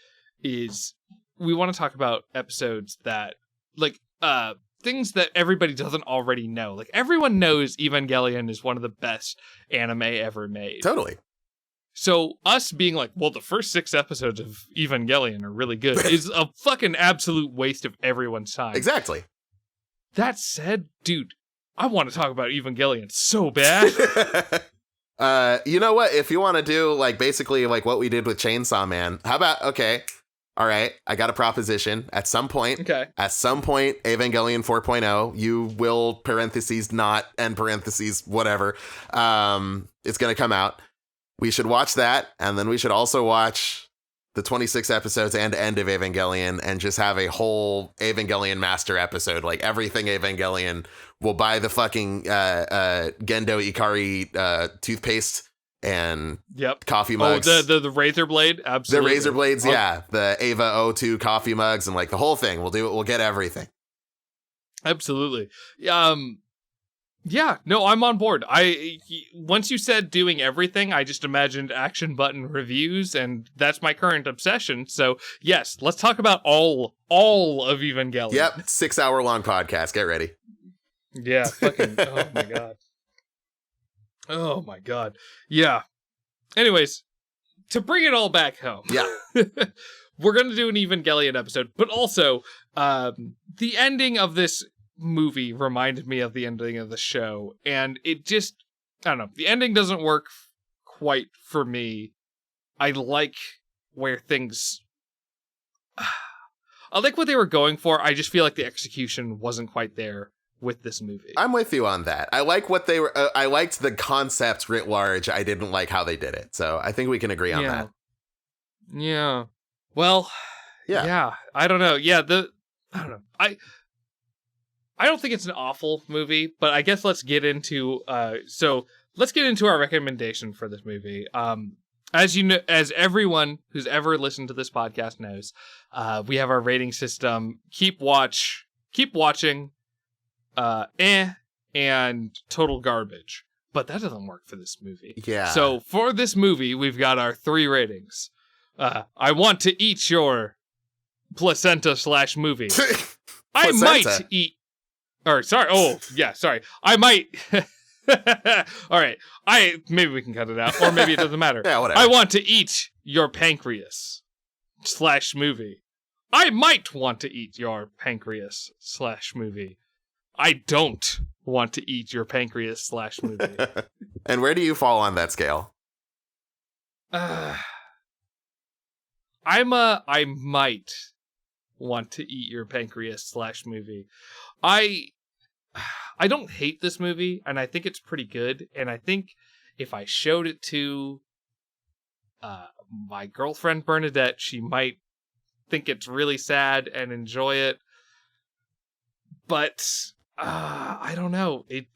is we want to talk about episodes that like things that everybody doesn't already know. Like everyone knows Evangelion is one of the best anime ever made. Totally. So us being like, well, the first 6 episodes of Evangelion are really good is a fucking absolute waste of everyone's time. Exactly. That said, dude, I want to talk about Evangelion so bad. You know what? If you want to do like basically like what we did with Chainsaw Man, how about, okay, all right, I got a proposition. At some point, Evangelion 4.0, you will parentheses not and parentheses whatever. It's going to come out. We should watch that. And then we should also watch the 26 episodes and end of Evangelion and just have a whole Evangelion master episode. Like everything Evangelion. We'll buy the fucking Gendo Ikari toothpaste and coffee mugs. Oh, the razor blade? Absolutely. The razor blades, yeah. The Ava O2 coffee mugs and like the whole thing. We'll do it. We'll get everything. Absolutely. Yeah, no, I'm on board. Once you said doing everything, I just imagined action button reviews, and that's my current obsession. So yes, let's talk about all of Evangelion. Yep, 6-hour-long podcast. Get ready. Yeah, fucking, oh my god. Oh my god. Yeah. Anyways, to bring it all back home. Yeah. We're going to do an Evangelion episode, but also the ending of this movie reminded me of the ending of the show, and it just, I don't know, the ending doesn't work quite for me. I like where things, I like what they were going for. I just feel like the execution wasn't quite there with this movie. I'm with you on that. I like what they were, I liked the concept writ large. I didn't like how they did it. So I think we can agree on that. Yeah. Well, yeah. I don't know. Yeah, I don't know. I don't think it's an awful movie, but I guess let's get into let's get into our recommendation for this movie. As you know, as everyone who's ever listened to this podcast knows, we have our rating system: keep watching, and total garbage. But that doesn't work for this movie. Yeah. So for this movie, we've got our 3 ratings. I want to eat your placenta/movie. I might eat. Or sorry. Oh, yeah. Sorry. I might. All right. Maybe we can cut it out, or maybe it doesn't matter. Yeah, whatever. I want to eat your pancreas/movie. I might want to eat your pancreas/movie. I don't want to eat your pancreas/movie. And where do you fall on that scale? I might want to eat your pancreas/movie. I don't hate this movie, and I think it's pretty good, and I think if I showed it to my girlfriend Bernadette, she might think it's really sad and enjoy it. But I don't know. It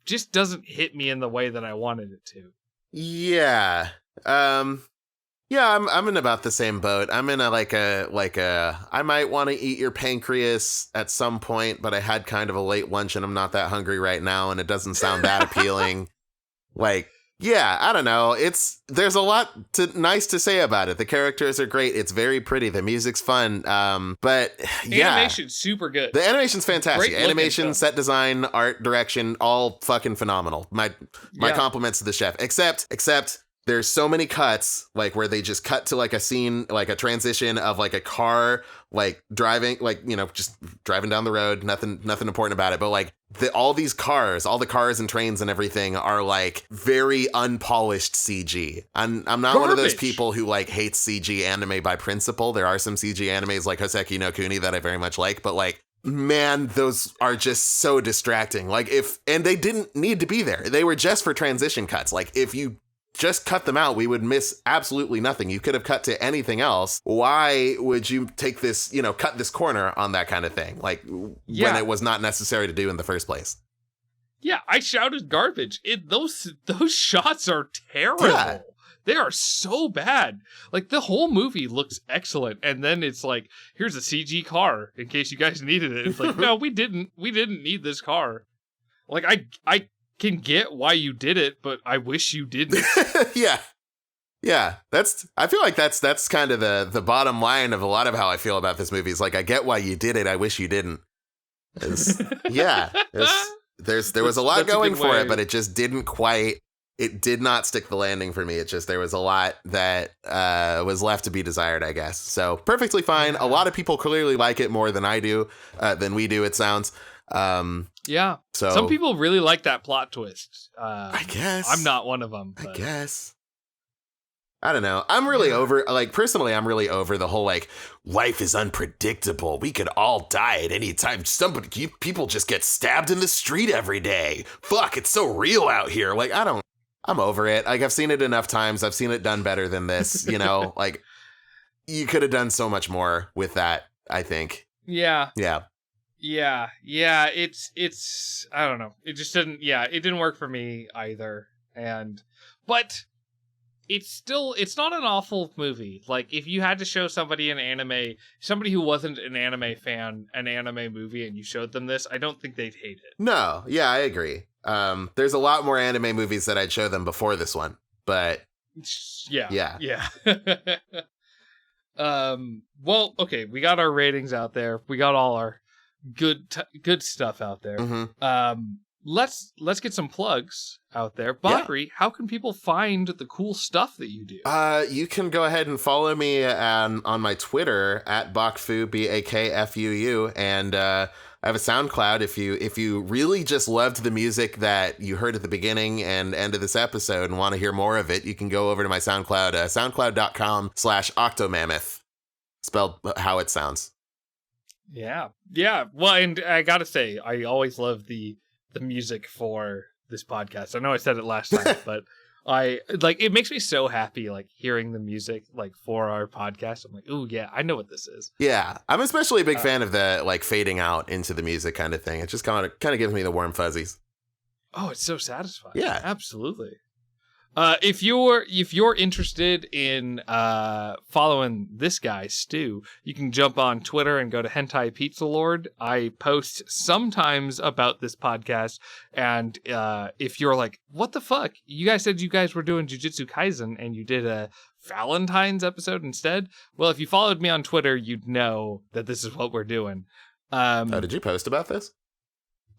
just doesn't hit me in the way that I wanted it to. Yeah. Yeah, I'm in about the same boat. I'm in a I might want to eat your pancreas at some point, but I had kind of a late lunch and I'm not that hungry right now, and it doesn't sound that appealing. Like, yeah, I don't know. There's a lot nice to say about it. The characters are great. It's very pretty. The music's fun. But yeah, Animation's super good. the animation's fantastic. Great Animation, looking set design, art direction, all fucking phenomenal. My Yeah. compliments to the chef. Except there's so many cuts, like where they just cut to like a scene, like a transition of like a car, like driving, like, you know, just driving down the road. Nothing important about it. But like all the cars and trains and everything are like very unpolished CG. I'm not one of those Garbage. people who like hates CG anime by principle. There are some CG animes like Hoseki no Kuni that I very much like, but like, man, those are just so distracting. Like and they didn't need to be there. They were just for transition cuts. Like if you just cut them out, we would miss absolutely nothing. You could have cut to anything else. Why would you take this, you know, cut this corner on that kind of thing? Like when it was not necessary to do in the first place. Yeah, I shouted garbage. Those shots are terrible. Yeah. They are so bad. Like the whole movie looks excellent, and then it's like, here's a CG car in case you guys needed it. It's like, no, we didn't need this car. Like I can get why you did it, but I wish you didn't. Yeah. I feel like that's kind of the bottom line of a lot of how I feel about this movie. Is like, I get why you did it, I wish you didn't. There was a lot going for it, but it just didn't quite. It did not stick the landing for me. There was a lot that was left to be desired, I guess. So perfectly fine. A lot of people clearly like it more than than we do, it sounds. Yeah. So some people really like that plot twist. I guess I'm not one of them. I guess. I don't know. I'm really over, like, personally, I'm really over the whole, like, life is unpredictable. We could all die at any time. People just get stabbed in the street every day. Fuck, it's so real out here. Like, I'm over it. Like, I've seen it enough times. I've seen it done better than this, you know? Like, you could have done so much more with that, I think. Yeah. Yeah. Yeah. It's, I don't know. It just didn't, it didn't work for me either. But it's not an awful movie. Like, if you had to show somebody somebody who wasn't an anime fan, an anime movie, and you showed them this, I don't think they'd hate it. No. Yeah, I agree. There's a lot more anime movies that I'd show them before this one, but yeah. Well, okay, we got our ratings out there. We got all our good stuff out there. Mm-hmm. Let's get some plugs out there. Bakari, how can people find the cool stuff that you do? You can go ahead and follow me on my Twitter at Bakfu, BAKFUU, and I have a SoundCloud. If you really just loved the music that you heard at the beginning and end of this episode and want to hear more of it, you can go over to my SoundCloud, soundcloud.com/Octomammoth, spelled how it sounds. Yeah. Well, and I gotta say, I always love the music for this podcast. I know I said it last time, but it makes me so happy, like, hearing the music, like, for our podcast. I'm like, oh yeah, I know what this is. Yeah, I'm especially a big fan of the, like, fading out into the music kind of thing. It just kind of gives me the warm fuzzies. Oh, it's so satisfying. Yeah, absolutely. If you're interested in following this guy, Stew, you can jump on Twitter and go to Hentai Pizza Lord. I post sometimes about this podcast, and if you're like, what the fuck? You guys said you guys were doing Jujutsu Kaisen and you did a Valentine's episode instead? Well, if you followed me on Twitter, you'd know that this is what we're doing. Did you post about this?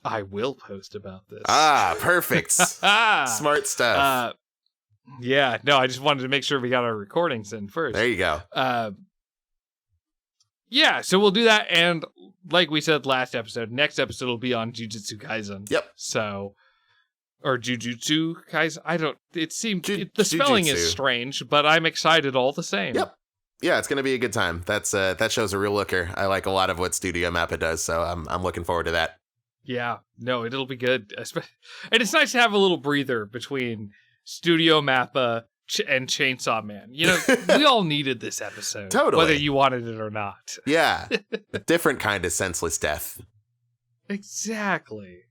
I will post about this. Ah, perfect. Smart stuff. Yeah, no, I just wanted to make sure we got our recordings in first. There you go. Yeah, so we'll do that, and like we said last episode, next episode will be on Jujutsu Kaisen. Yep. So, or Jujutsu Kaisen, the spelling is strange, but I'm excited all the same. Yep. Yeah, it's gonna be a good time. That show's a real looker. I like a lot of what Studio Mappa does, so I'm looking forward to that. Yeah, no, it'll be good. And it's nice to have a little breather between Studio Mappa and Chainsaw Man. You know, we all needed this episode. Totally. Whether you wanted it or not. Yeah. A different kind of senseless death. Exactly.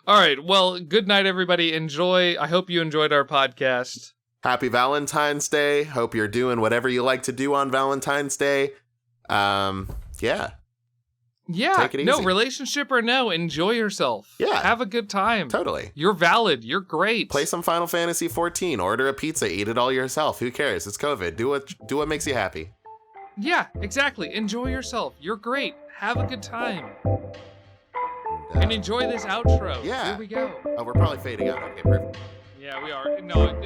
All right. Well, good night, everybody. Enjoy. I hope you enjoyed our podcast. Happy Valentine's Day. Hope you're doing whatever you like to do on Valentine's Day. Yeah. Yeah. Take it easy. No, relationship or no, enjoy yourself. Yeah. Have a good time. Totally. You're valid. You're great. Play some Final Fantasy 14. Order a pizza. Eat it all yourself. Who cares? It's COVID. Do what makes you happy. Yeah, exactly. Enjoy yourself. You're great. Have a good time. And enjoy this outro. Yeah. Here we go. Oh, we're probably fading out. Okay, perfect. Yeah, we are. No, I'm